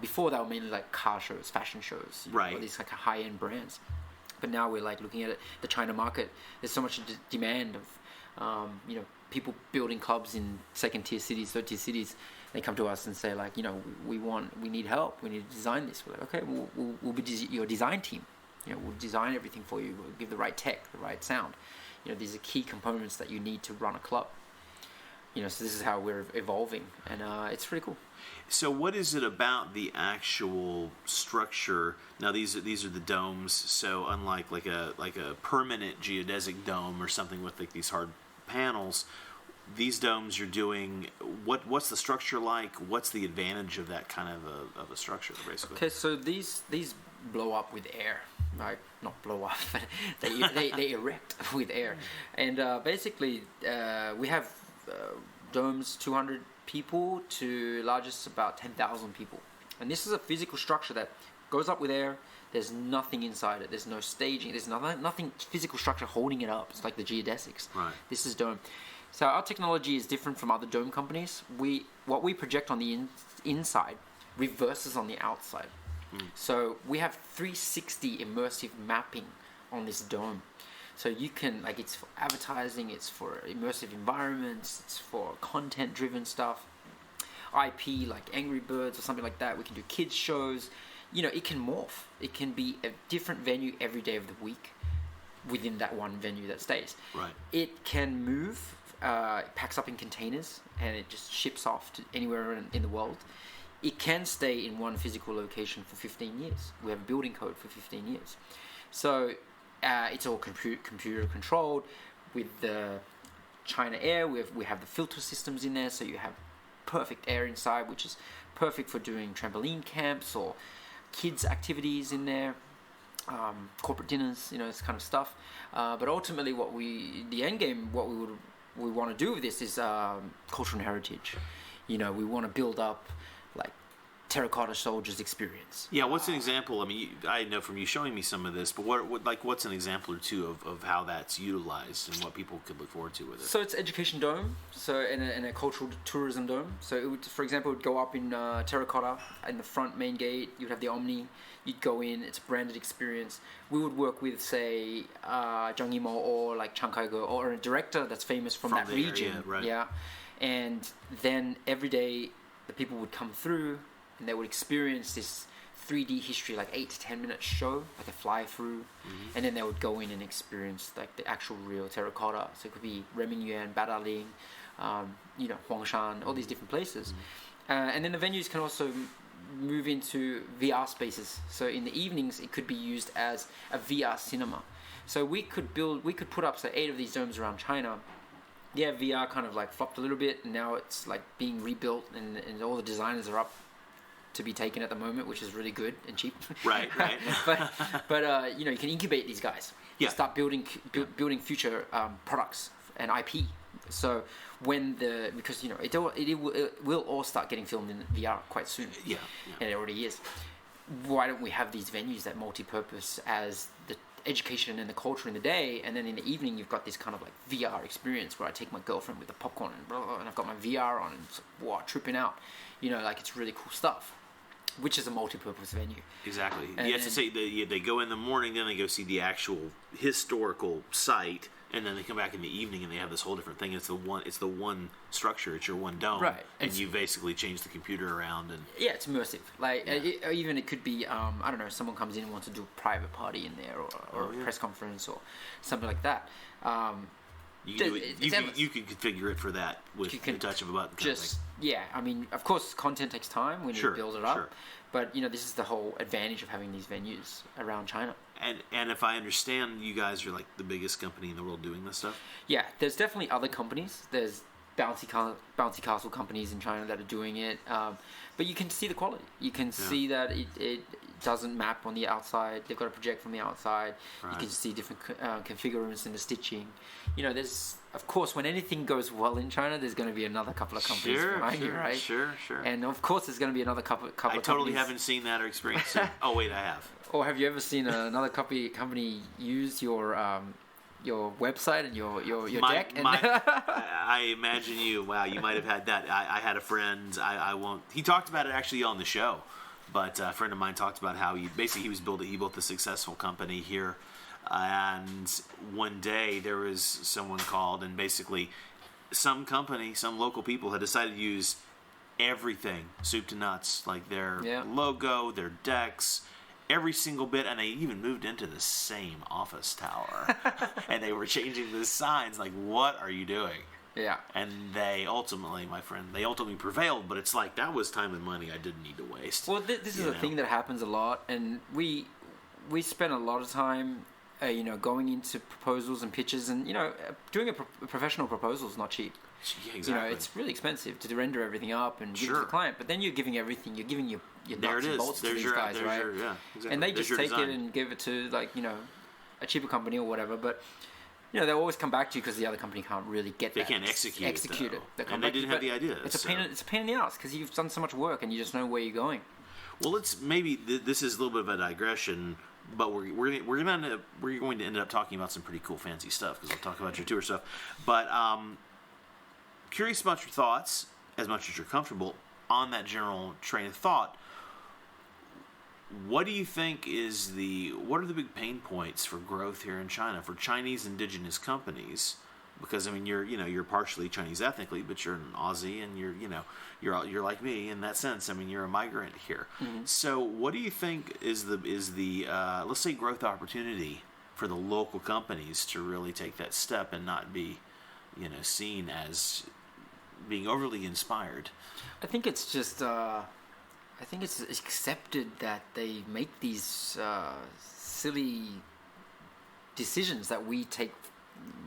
Before that were mainly like car shows, fashion shows, right? All these high-end brands. But now we're looking at it, the China market. There's so much demand of people building clubs in second-tier cities, third-tier cities. They come to us and say we need help. We need to design this. We're like, okay, we'll be your design team. We'll design everything for you. We'll give the right tech, the right sound. These are key components that you need to run a club. So this is how we're evolving, and it's pretty cool. So what is it about the actual structure? Now these are the domes. So unlike like a permanent geodesic dome or something with these hard panels, these domes you're doing, what's the structure like? What's the advantage of that kind of a structure, basically? Okay, so these blow up with air, right? Not blow up, but they erect with air, and basically we have domes 200 people to largest about 10,000 people, and this is a physical structure that goes up with air. There's nothing inside it. There's no staging. There's nothing physical structure holding it up. It's like the geodesics. Right. This is dome. So our technology is different from other dome companies. What we project on the inside reverses on the outside. So we have 360 immersive mapping on this dome. So you can, it's for advertising, it's for immersive environments, it's for content-driven stuff. IP, like Angry Birds or something like that. We can do kids shows. It can morph. It can be a different venue every day of the week within that one venue that stays. Right. It can move. It packs up in containers and it just ships off to anywhere in the world. It can stay in one physical location for 15 years. We have a building code for 15 years. So it's all computer controlled with the China Air. We have the filter systems in there, so you have perfect air inside, which is perfect for doing trampoline camps or kids activities in there. corporate dinners, this kind of stuff. But ultimately, the end game, what we want to do with this is cultural heritage. We want to build up like terracotta soldiers experience. Yeah, what's an example? I mean, I know from you showing me some of this, but what's an example or two of how that's utilized and what people could look forward to with it? So it's education dome, so in a cultural tourism dome. So it would, for example, it would go up in terracotta in the front main gate. You'd have the Omni. You'd go in. It's a branded experience. We would work with, say, Zhang Yimou or like Chiang Kai-ge or a director that's famous from that region. Area, right. Yeah, and then every day the people would come through. And they would experience this 3D history, like 8 to 10 minute show, like a fly through, and then they would go in and experience like the actual real terracotta. So it could be Remingyuan, Badaling, Huangshan, all these different places. And then the venues can also move into VR spaces. So in the evenings, it could be used as a VR cinema. So we could put up 8 of these domes around China. Yeah, VR kind of like flopped a little bit, and now it's like being rebuilt, and all the designers are up to be taken at the moment, which is really good and cheap. Right. but you can incubate these guys. Yeah. Start building future products and IP. So because it will all start getting filmed in VR quite soon. Yeah. And it already is. Why don't we have these venues that multi-purpose as the education and the culture in the day, and then in the evening you've got this kind of like VR experience where I take my girlfriend with the popcorn and blah, blah, blah, and I've got my VR on and it's like, wow, tripping out. Like it's really cool stuff. Which is a multi-purpose venue. Exactly. You have to say they go in the morning, then they go see the actual historical site, and then they come back in the evening and they have this whole different thing. It's the one structure. It's your one dome, right? And you basically change the computer around and it's immersive. Like even it could be I don't know, someone comes in and wants to do a private party in there or a press conference or something like that. You can configure it for that with the touch of a button. I mean, of course, content takes time when you build it up. Sure. But this is the whole advantage of having these venues around China. And if I understand, you guys are like the biggest company in the world doing this stuff. Yeah, there's definitely other companies. There's bouncy castle companies in China that are doing it. But you can see the quality. You can see that it doesn't map on the outside. They've got a project from the outside. Right. You can see different configurations in the stitching. There's, of course, when anything goes well in China, there's going to be another couple of companies behind you, right? Sure. And of course, there's going to be another couple of companies. I totally haven't seen that or experienced it. Oh, wait, I have. Or have you ever seen another company use your website and your deck? I imagine you. Wow, you might have had that. I had a friend. I won't. He talked about it actually on the show, but a friend of mine talked about how he built a successful company here, and one day there was someone called, and basically some local people had decided to use everything, soup to nuts, like their logo, their decks. Every single bit, and they even moved into the same office tower. And they were changing the signs, like, what are you doing? Yeah. And they ultimately prevailed, but it's like, that was time and money I didn't need to waste. Well, this is a thing that happens a lot, and we spend a lot of time, going into proposals and pitches, and, doing a professional proposal is not cheap. Yeah, exactly. It's really expensive to render everything up and give it to the client, but then you're giving everything. You're giving your nuts and bolts to these guys, right? Exactly. And they just take it and give it to a cheaper company or whatever. But they always come back to you because the other company can't really get that. They can't execute it. And they didn't have the idea. It's a pain in the ass because you've done so much work and you just know where you're going. Well, this is a little bit of a digression. But we're going to end up talking about some pretty cool fancy stuff because we'll talk about your tour stuff. But curious about your thoughts, as much as you're comfortable, on that general train of thought. What do you think what are the big pain points for growth here in China for Chinese indigenous companies? Because I mean, you're partially Chinese ethnically, but you're an Aussie, and you're like me in that sense. I mean, you're a migrant here. Mm-hmm. So, what do you think is the let's say growth opportunity for the local companies to really take that step and not be, seen as being overly inspired? I think it's just it's accepted that they make these silly decisions that we take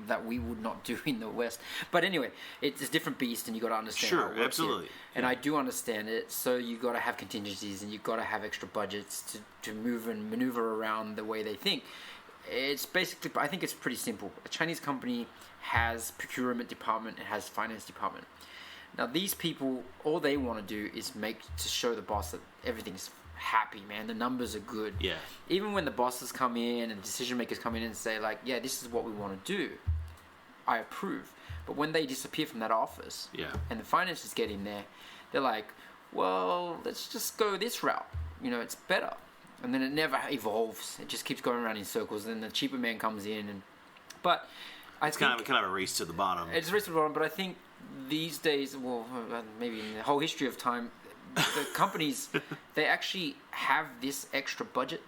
that we would not do in the West. But anyway, it's a different beast, and you got to understand. Sure, how it works absolutely. here. And I do understand it. So you got to have contingencies, and you got to have extra budgets to move and maneuver around the way they think. It's basically, I think it's pretty simple. A Chinese company has procurement department, it has finance department. Now these people, all they want to do is to show the boss that everything's happy, man. The numbers are good. Yeah. Even when the bosses come in and decision makers come in and say like, yeah, this is what we want to do, I approve. But when they disappear from that office, and the finances get in there, they're like, well, let's just go this route. It's better. And then it never evolves. It just keeps going around in circles. Then the cheaper man comes in, but it's kind of a race to the bottom. It's a race to the bottom. But I think these days, well, maybe in the whole history of time, the companies they actually have this extra budget.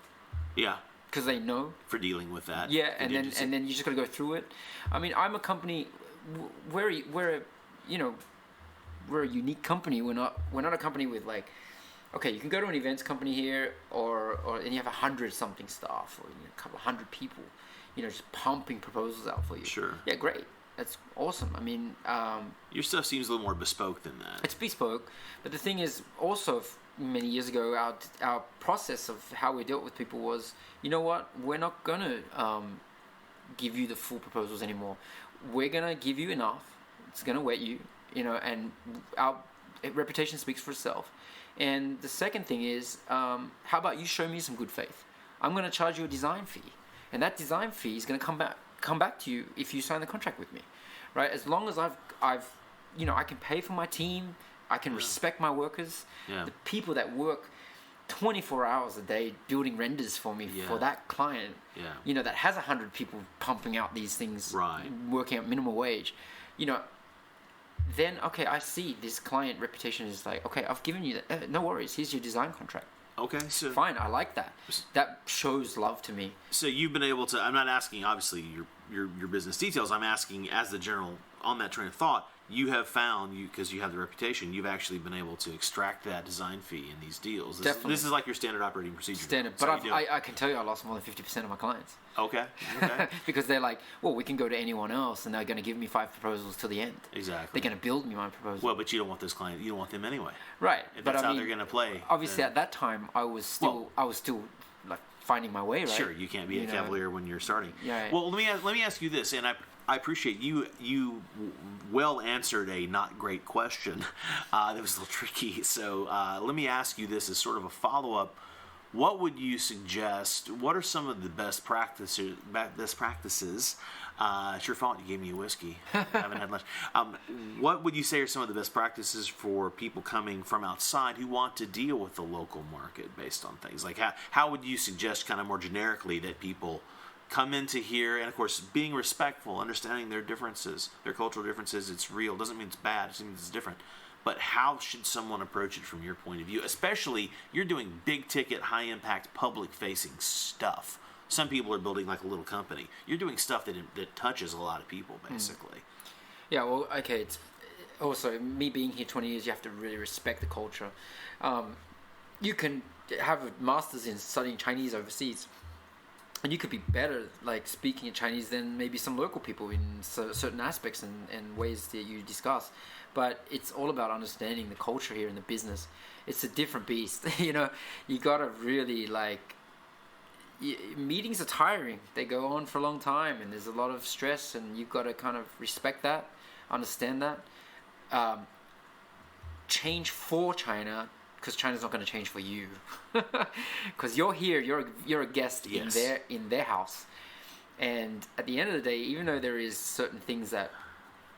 Yeah. Because they know for dealing with that. Yeah, and then you just got to go through it. I mean, I'm a company. We're a unique company. We're not a company with like. Okay, you can go to an events company here, and you have 100-something staff, or a couple of 100 people, just pumping proposals out for you. Sure. Yeah, great. That's awesome. I mean, your stuff seems a little more bespoke than that. It's bespoke, but the thing is, also many years ago, our process of how we dealt with people was, you know what? We're not gonna give you the full proposals anymore. We're gonna give you enough. It's gonna wet you, and our reputation speaks for itself. And the second thing is, how about you show me some good faith? I'm going to charge you a design fee, and that design fee is going to come back to you if you sign the contract with me, right? As long as I've I can pay for my team, I can respect my workers, the people that work 24 hours a day building renders for me for that client, that has 100 people pumping out these things, working at minimum wage, then okay, I see this client reputation is like, okay, I've given you that. No worries, here's your design contract. Okay, so fine, I like that. That shows love to me. So you've been able to. I'm not asking obviously your business details. I'm asking as the general on that train of thought. You have found because you have the reputation. You've actually been able to extract that design fee in these deals. This is like your standard operating procedure. Standard, but I can tell you, I lost more than 50% of my clients. Okay. Because they're like, well, we can go to anyone else, and they're going to give me 5 proposals till the end. Exactly. They're going to build me my proposal. Well, but you don't want this client. You don't want them anyway. Right. If that's how they're going to play. Obviously, at that time, I was still like finding my way. Right. Sure, you can't be a cavalier when you're starting. Yeah. Well, let me ask you this, and I appreciate you well answered a not great question that was a little tricky. So let me ask you this as sort of a follow-up. What would you suggest? What are some of the best practices? It's your fault you gave me a whiskey. I haven't had lunch. What would you say are some of the best practices for people coming from outside who want to deal with the local market based on things? Like how would you suggest kind of more generically that people come into here, and of course being respectful, understanding their differences, their cultural differences, it's real, doesn't mean it's bad, it just means it's different. But how should someone approach it from your point of view? Especially, you're doing big ticket, high impact, public facing stuff. Some people are building like a little company. You're doing stuff that touches a lot of people, basically. Yeah, well, okay, it's also, me being here 20 years, you have to really respect the culture. You can have a master's in studying Chinese overseas, and you could be better like speaking in Chinese than maybe some local people in certain aspects and ways that you discuss. But it's all about understanding the culture here in the business. It's a different beast. You gotta really meetings are tiring. They go on for a long time, and there's a lot of stress, and you've got to kind of respect that, understand that. Change for China, because China's not going to change for you. Because you're here, you're a guest in their house. And at the end of the day, even though there is certain things that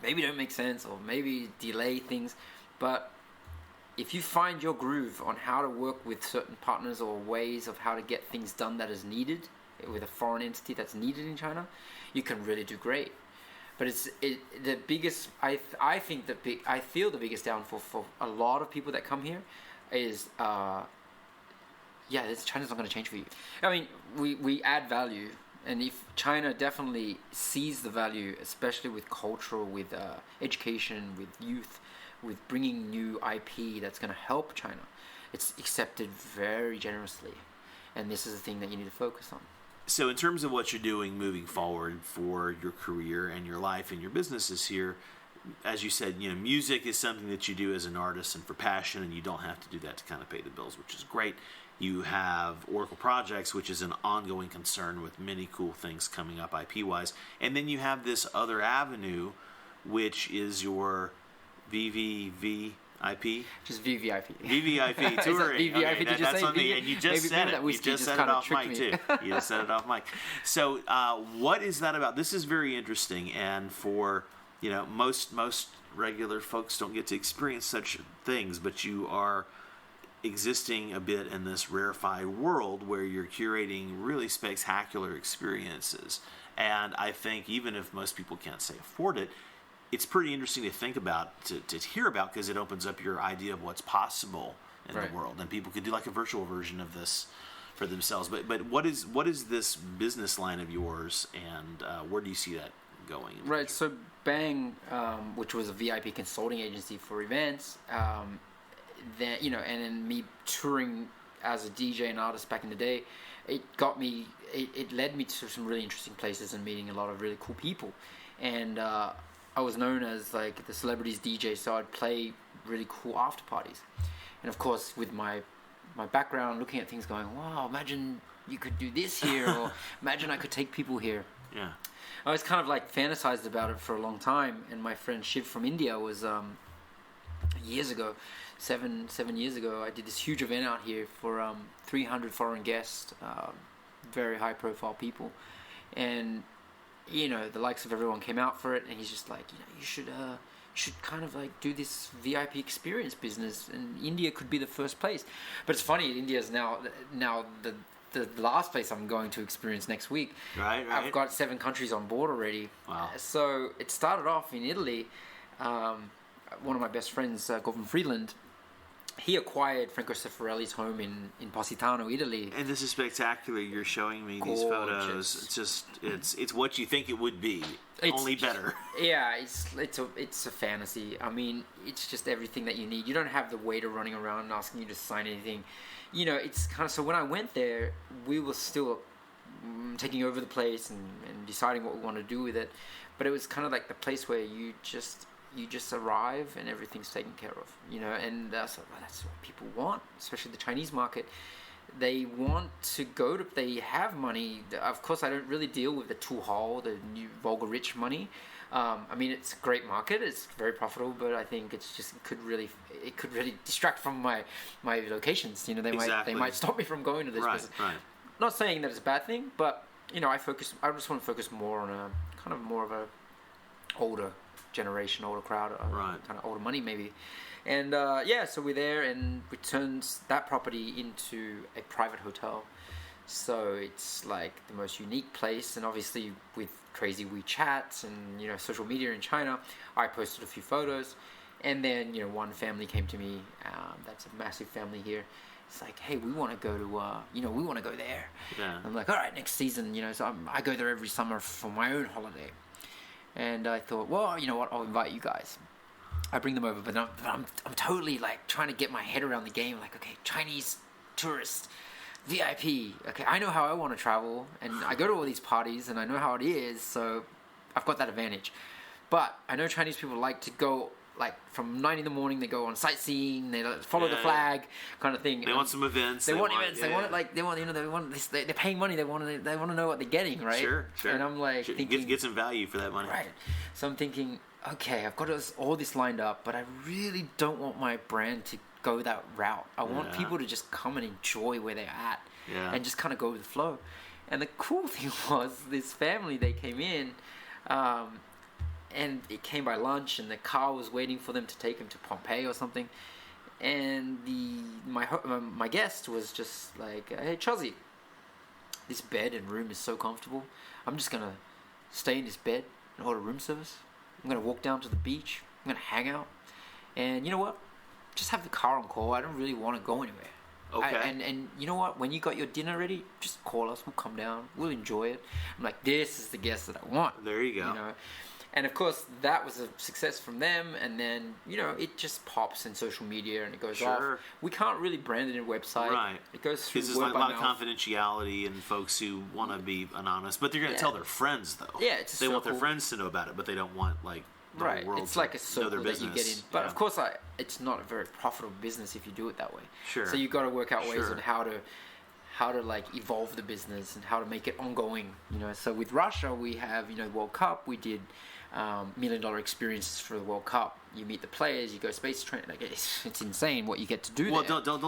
maybe don't make sense or maybe delay things, but if you find your groove on how to work with certain partners or ways of how to get things done that is needed with a foreign entity that's needed in China, you can really do great. But the biggest, I feel the biggest downfall for a lot of people that come here is, China's not going to change for you. I mean, we add value. And if China definitely sees the value, especially with cultural, with education, with youth, with bringing new IP that's going to help China, it's accepted very generously. And this is the thing that you need to focus on. So in terms of what you're doing moving forward for your career and your life and your businesses here, as you said, music is something that you do as an artist and for passion, and you don't have to do that to kind of pay the bills, which is great. You have Oracle Projects, which is an ongoing concern with many cool things coming up IP-wise. And then you have this other avenue, which is your VVIP. Just VVIP. VVIP touring. VVIP, okay, did you that's say? on me, and you just said it. You just said it off mic too. You just said it off mic. So, what is that about? This is very interesting, and for most regular folks don't get to experience such things, but you are existing a bit in this rarefied world where you're curating really spectacular experiences. And I think even if most people can't say afford it, it's pretty interesting to think about, to hear about, because it opens up your idea of what's possible in the world, and people could do like a virtual version of this for themselves. But what is this business line of yours, and where do you see that going? Right. So Bang, which was a VIP consulting agency for events, then and then me touring as a DJ and artist back in the day, it led me to some really interesting places and meeting a lot of really cool people, and I was known as like the celebrities DJ, so I'd play really cool after parties, and of course with my background, looking at things, going, wow, imagine you could do this here, or imagine I could take people here. Yeah. I was kind of like fantasized about it for a long time, and my friend Shiv from India was years ago, seven years ago, I did this huge event out here for 300 foreign guests, very high profile people, and the likes of everyone came out for it, and he's just like, you should kind of like do this VIP experience business, and India could be the first place. But it's funny, India is now the last place I'm going to experience next week. Right. I've got 7 countries on board already. Wow. So it started off in Italy. One of my best friends, Gordon Freeland, he acquired Franco Seffarelli's home in Positano, Italy. And this is spectacular. You're showing me these photos. It's just it's what you think it would be, only better. Yeah, it's a fantasy. I mean, it's just everything that you need. You don't have the waiter running around and asking you to sign anything. It's kind of, so when I went there, we were still taking over the place and deciding what we want to do with it. But it was kind of like the place where you just arrive and everything's taken care of, and that's what people want, especially the Chinese market. They want to go to, they have money. Of course, I don't really deal with the Tuhal, the new vulgar rich money. I mean, it's a great market. It's very profitable, but I think it's just, it could really distract from my locations. They might stop me from going to this place. Right. Not saying that it's a bad thing, but I just want to focus more on a kind of more of a older generation, older crowd, kind of older money maybe. And so we're there, and we turned that property into a private hotel. So it's like the most unique place, and obviously with crazy WeChats and social media in China, I posted a few photos, and then one family came to me. That's a massive family here. It's like, hey, we want to go to we want to go there. Yeah. I'm like, all right, next season. So I go there every summer for my own holiday. And I thought, well, you know what? I'll invite you guys. I bring them over, but I'm totally like trying to get my head around the game. Like, okay, Chinese tourist, VIP. Okay, I know how I want to travel, and I go to all these parties, and I know how it is. So I've got that advantage. But I know Chinese people like to go, like from 9 in the morning. They go on sightseeing. They follow the flag, kind of thing. They want some events. They want events. Yeah. They want it like they want this. They're paying money. They want to know what they're getting, right? Sure. And I'm like thinking, get some value for that money. Right. So I'm thinking, okay, I've got all this lined up, but I really don't want my brand to go that route. I want people to just come and enjoy where they're at, and just kind of go with the flow. And the cool thing was, this family, they came in, and it came by lunch, and the car was waiting for them to take them to Pompeii or something. And my guest was just like, hey, Chozie, this bed and room is so comfortable. I'm just going to stay in this bed and order room service. I'm going to walk down to the beach. I'm going to hang out. And you know what? Just have the car on call. I don't really want to go anywhere. Okay. And you know what? When you got your dinner ready, just call us. We'll come down. We'll enjoy it. I'm like, this is the guest that I want. There you go. And of course, that was a success from them. And then, it just pops in social media and it goes off. We can't really brand it in a website. Right. It goes through because there's word a by lot of mouth. confidentiality and folks who want to be anonymous, but they're going to tell their friends though. Yeah, it's a they want their circle. friends to know about it, but they don't want the whole world It's like a to know their circle that you business. get in. But of course, it's not a very profitable business if you do it that way. Sure. So you've got to work out ways on how to like evolve the business and how to make it ongoing. So with Russia, we have World Cup. We did $1 million experiences for the World Cup. You meet the players. You go space train. Like it's insane what you get to do. Well, there. don't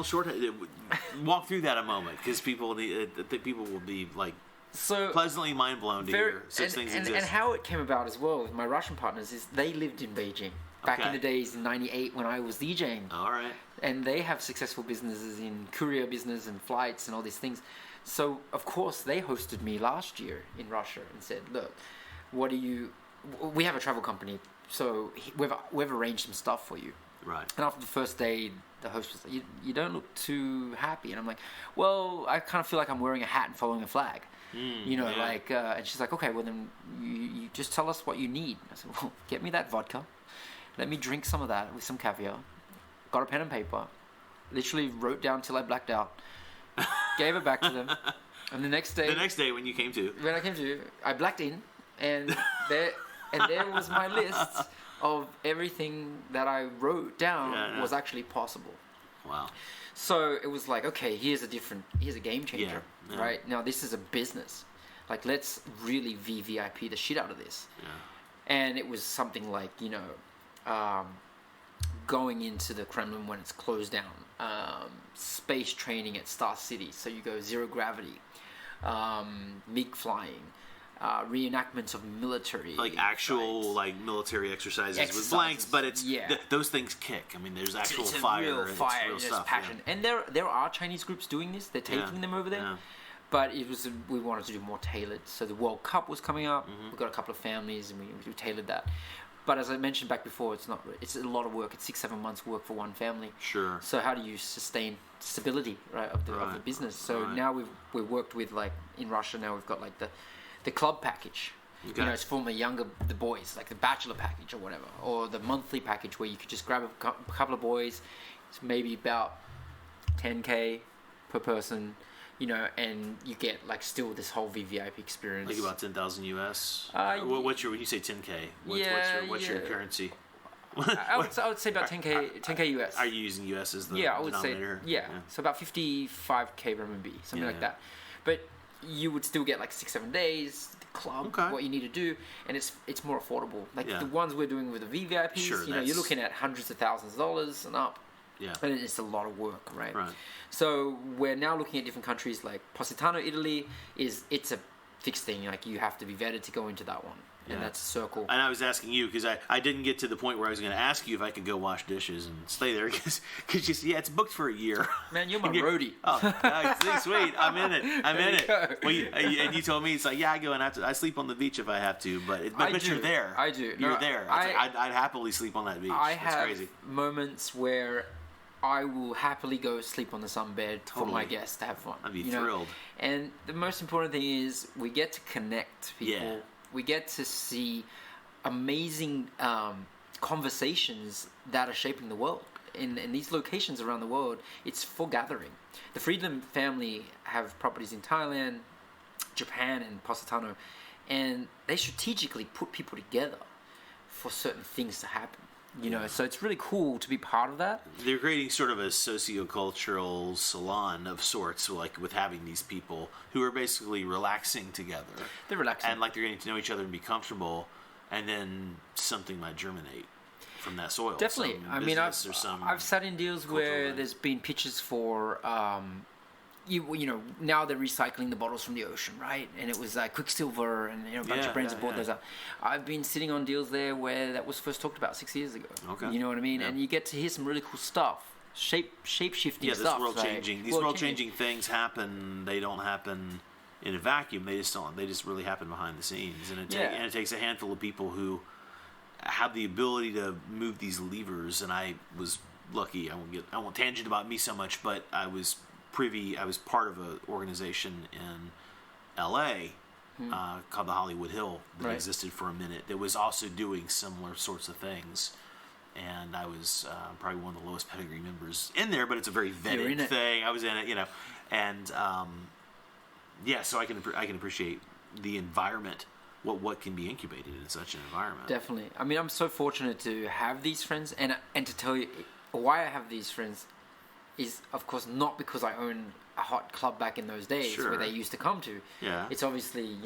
walk through that a moment because people will be like. So pleasantly mind blown to hear such things exist. And how it came about as well with my Russian partners is they lived in Beijing back in the days in '98 when I was DJing. All right. And they have successful businesses in courier business and flights and all these things. So of course they hosted me last year in Russia and said, "Look, we have a travel company, so we've arranged some stuff for you." Right. And after the first day, the host was like, "You don't look too happy," and I'm like, "Well, I kind of feel like I'm wearing a hat and following a flag." And she's like, "Okay, well then you just tell us what you need." I said, "Well, get me that vodka, let me drink some of that with some caviar." Got a pen and paper, literally wrote down till I blacked out, gave it back to them, and the next day when I came to, I blacked in, and there was my list of everything that I wrote down was actually possible. Wow. So it was like, okay, here's a game changer, right? Now this is a business. Like, let's really VVIP the shit out of this. Yeah. And it was something like, going into the Kremlin when it's closed down, space training at Star City, so you go zero gravity, MiG flying, reenactments of military, like actual military exercises with blanks, but it's those things kick. I mean, there's actual fire, real fire, and it's real stuff, passion, and there are Chinese groups doing this. They're taking them over there. Yeah. But we wanted to do more tailored. So the World Cup was coming up. Mm-hmm. We've got a couple of families, and we tailored that. But as I mentioned back before, it's a lot of work. It's 6-7 months work for one family. Sure. So how do you sustain stability, right, of the business? So now we've worked with, like, in Russia now we've got like the club package. Okay. It's for the boys, like the bachelor package or whatever, or the monthly package where you could just grab a couple of boys. It's maybe about $10K per person. And you get like still this whole VVIP experience. Like about 10,000 US. What's your when you say 10K? What's your currency? I would say about 10K US. Are you using US as the I would denominator? Say so about 55K RMB, something like that. But you would still get like 6-7 days, the club, what you need to do, and it's more affordable. Like the ones we're doing with the VVIPs, you're looking at hundreds of thousands of dollars and up. Yeah. And it's a lot of work, right? So we're now looking at different countries like Positano, Italy. It's a fixed thing. Like, you have to be vetted to go into that one. And that's a circle. And I was asking you because I didn't get to the point where I was going to ask you if I could go wash dishes and stay there because it's booked for a year. Man, you're my roadie. Sweet. I'm in it. Well, and you told me it's like, I go and I sleep on the beach if I have to, but you're there. I do. You're there. I'd happily sleep on that beach. It's crazy. Moments where I will happily go sleep on the sunbed for my guests to have fun. I'd be thrilled. And the most important thing is we get to connect people. Yeah. We get to see amazing conversations that are shaping the world. In these locations around the world, it's for gathering. The Friedland family have properties in Thailand, Japan, and Positano, and they strategically put people together for certain things to happen. So it's really cool to be part of that. They're creating sort of a socio-cultural salon of sorts, like with having these people who are basically relaxing together. They're relaxing. And like they're getting to know each other and be comfortable, and then something might germinate from that soil. Definitely. I've sat in deals where there's been pitches for... now they're recycling the bottles from the ocean, right? And it was like Quicksilver and a bunch of brands have bought those up. I've been sitting on deals there where that was first talked about 6 years ago. Okay. You know what I mean? Yeah. And you get to hear some really cool stuff. Shape-shifting stuff. Yeah, these world-changing things happen. They don't happen in a vacuum. They just really happen behind the scenes. And it takes a handful of people who have the ability to move these levers. And I was lucky. I won't tangent about me so much, but I was part of an organization in LA called the Hollywood Hill that Right. existed for a minute that was also doing similar sorts of things. And I was probably one of the lowest pedigree members in there, but it's a very You're in vetted it. thing. I was in it, and so I can appreciate the environment, what can be incubated in such an environment. Definitely. I mean, I'm so fortunate to have these friends, and to tell you why I have these friends is, of course, not because I own a hot club back in those days Sure. where they used to come to. Yeah. It's obviously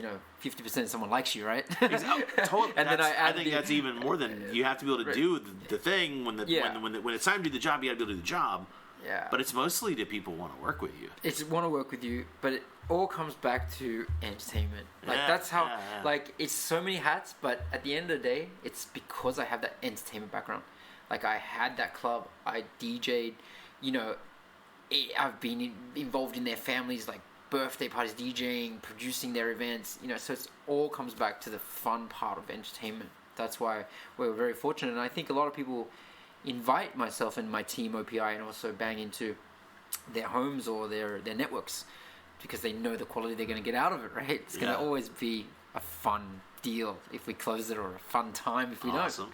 50% someone likes you, right? Totally. And then I think that's even more than you have to be able to do the thing when it's time to do the job. You got to be able to do the job. Yeah. But it's mostly do people want to work with you. It's want to work with you, but it all comes back to entertainment. Like Yeah, that's how yeah. like it's so many hats, but at the end of the day, it's because I have that entertainment background. Like I had that club, I DJ'd, I've been involved in their families, like birthday parties, DJing, producing their events. So it all comes back to the fun part of entertainment. That's why we're very fortunate, and I think a lot of people invite myself and my team OPI and also bang into their homes or their networks because they know the quality they're going to get out of it, right? It's going to always be a fun deal if we close it, or a fun time if we Awesome.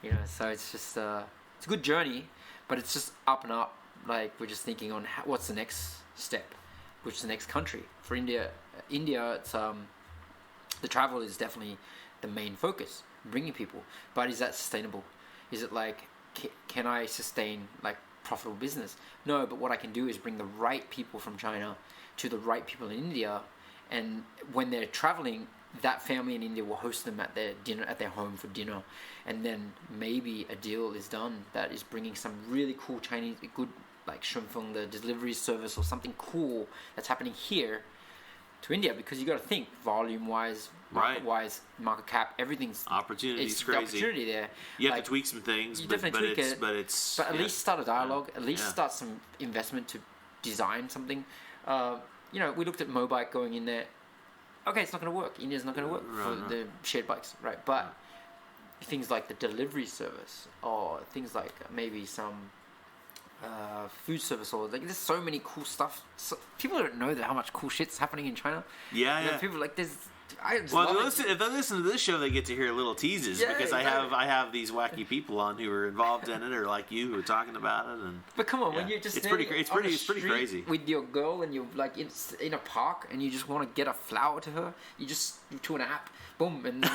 don't. So it's just it's a good journey, but it's just up and up. Like we're just thinking on what's the next step, which is the next country for India. It's the travel is definitely the main focus, bringing people. But is that sustainable? Is it like can I sustain like profitable business? No, but what I can do is bring the right people from China to the right people in India, and when they're traveling, that family in India will host them at their home for dinner, and then maybe a deal is done that is bringing some really cool Chinese good like Shunfeng, the delivery service or something cool that's happening here to India, because you got to think volume wise, market wise, market cap, everything's Opportunity's it's crazy. The opportunity there. You have to tweak some things, You but definitely tweak it, but at least start a dialogue. At least Yeah. start some investment to design something. We looked at Mobike going in there. Okay, it's not going to work. India's not going to work for the shared bikes, right? But things like the delivery service, or things like maybe some food service, or like there's so many cool stuff. So, people don't know that how much cool shit's happening in China. Yeah. People like there's. I just Well, love if they listen to this show, they get to hear little teases because exactly. I have these wacky people on who are involved in it, or like you who are talking about it, and But come on, when you're just it's standing pretty on the it's pretty street crazy. with your girl and you're like in a park and you just want to get a flower to her, you just to an app, boom, and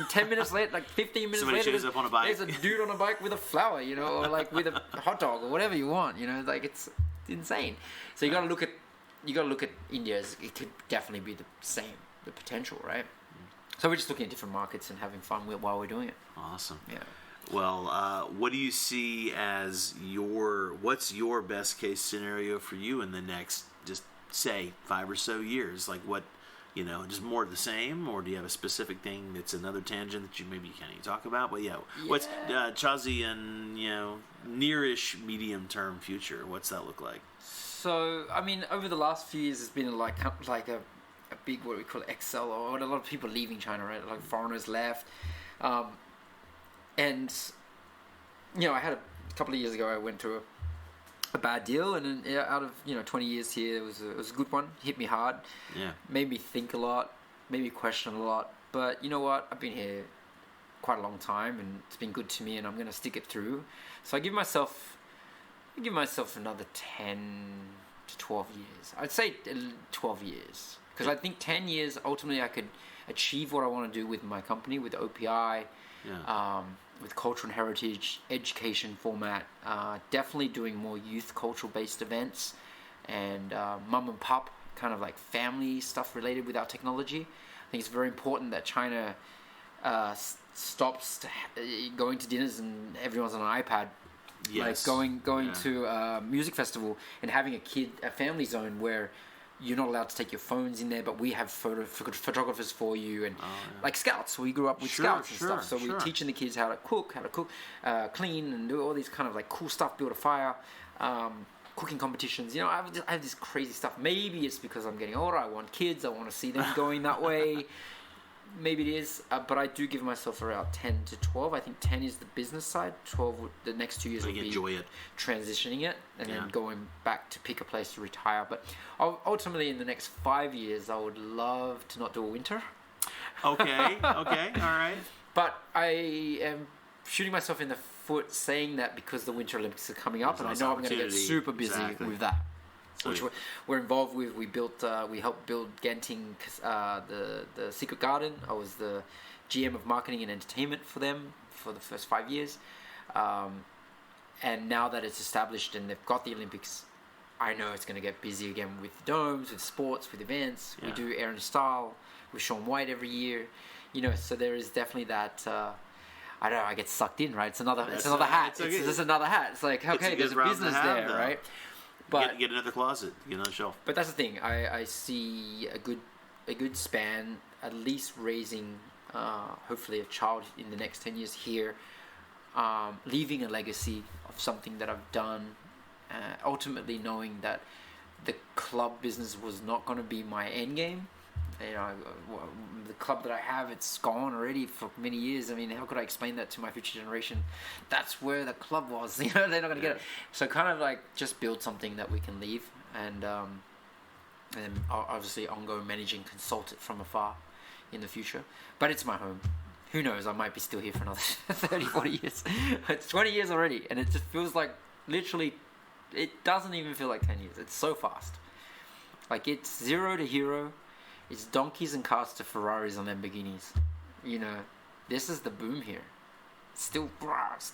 10 minutes later, like 15 minutes Somebody later, shows up on a bike. there's a dude on a bike with a flower, or like with a hot dog or whatever you want, like it's insane. So you got to look at India as it could definitely be the same, the potential, right? So we're just looking at different markets and having fun while we're doing it. Awesome. Yeah. Well, what do you see as what's your best case scenario for you in the next, just say 5 or so years? Like what, just more of the same, or do you have a specific thing that's another tangent that you maybe can't even talk about? But what's Chozie and nearish medium term future? What's that look like? So, I mean, over the last few years, it's been like a big, what we call Excel, or a lot of people leaving China, right? Like foreigners left. And, I had a couple of years ago, I went through a bad deal, and then out of, 20 years here, it was a good one. Hit me hard. Yeah. Made me think a lot, made me question a lot. But you know what? I've been here quite a long time, and it's been good to me, and I'm going to stick it through. So I give myself another 10 to 12 years. I'd say 12 years. Because I think 10 years, ultimately, I could achieve what I want to do with my company, with OPI, with culture and heritage, education format, definitely doing more youth cultural-based events, and mum and pop, kind of like family stuff related with our technology. I think it's very important that China stops going to dinners and everyone's on an iPad. Yes. Like going to a music festival and having a family zone where you're not allowed to take your phones in there, but we have photographers for you, and like scouts. We grew up with scouts and stuff, so we're teaching the kids how to cook, clean, and do all these kind of like cool stuff, build a fire, cooking competitions. I have this crazy stuff. Maybe it's because I'm getting older. I want kids. I want to see them going that way. Maybe it is, but I do give myself around 10 to 12. I think 10 is the business side. 12, the next 2 years will be enjoy it, transitioning it, and then going back to pick a place to retire. But ultimately, in the next 5 years, I would love to not do a winter. Okay, all right. But I am shooting myself in the foot saying that because the Winter Olympics are coming up, and I know I'm going to get super busy with that. Which we're involved with. We helped build Genting, the Secret Garden. I was the GM of marketing and entertainment for them for the first 5 years. And now that it's established and they've got the Olympics, I know it's going to get busy again with domes, with sports, with events. Yeah. We do Air and Style with Sean White every year. So there is definitely that... I don't know, I get sucked in, right? It's another hat. It's just another hat. It's like, okay, there's a business there, right? But get another closet, another shelf. But that's the thing. I see a good span, at least raising, hopefully, a child in the next 10 years here, leaving a legacy of something that I've done, ultimately knowing that the club business was not going to be my end game. The club that I have, it's gone already for many years. I mean, how could I explain that to my future generation? That's where the club was. They're not going to get it. So kind of like just build something that we can leave, and obviously ongoing managing, consult it from afar in the future. But it's my home. Who knows? I might be still here for another 30, 40 years. It's 20 years already, and it just feels like literally. It doesn't even feel like 10 years. It's so fast. Like it's zero to hero. It's donkeys and carts to Ferraris and Lamborghinis. This is the boom here. Still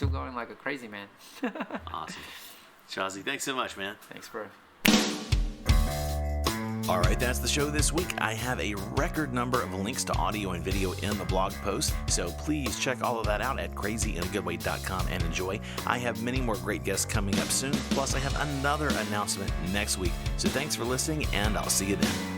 going like a crazy man. Awesome. Chozie, thanks so much, man. Thanks, bro. All right, that's the show this week. I have a record number of links to audio and video in the blog post, so please check all of that out at crazyinagoodway.com and enjoy. I have many more great guests coming up soon, plus I have another announcement next week. So thanks for listening, and I'll see you then.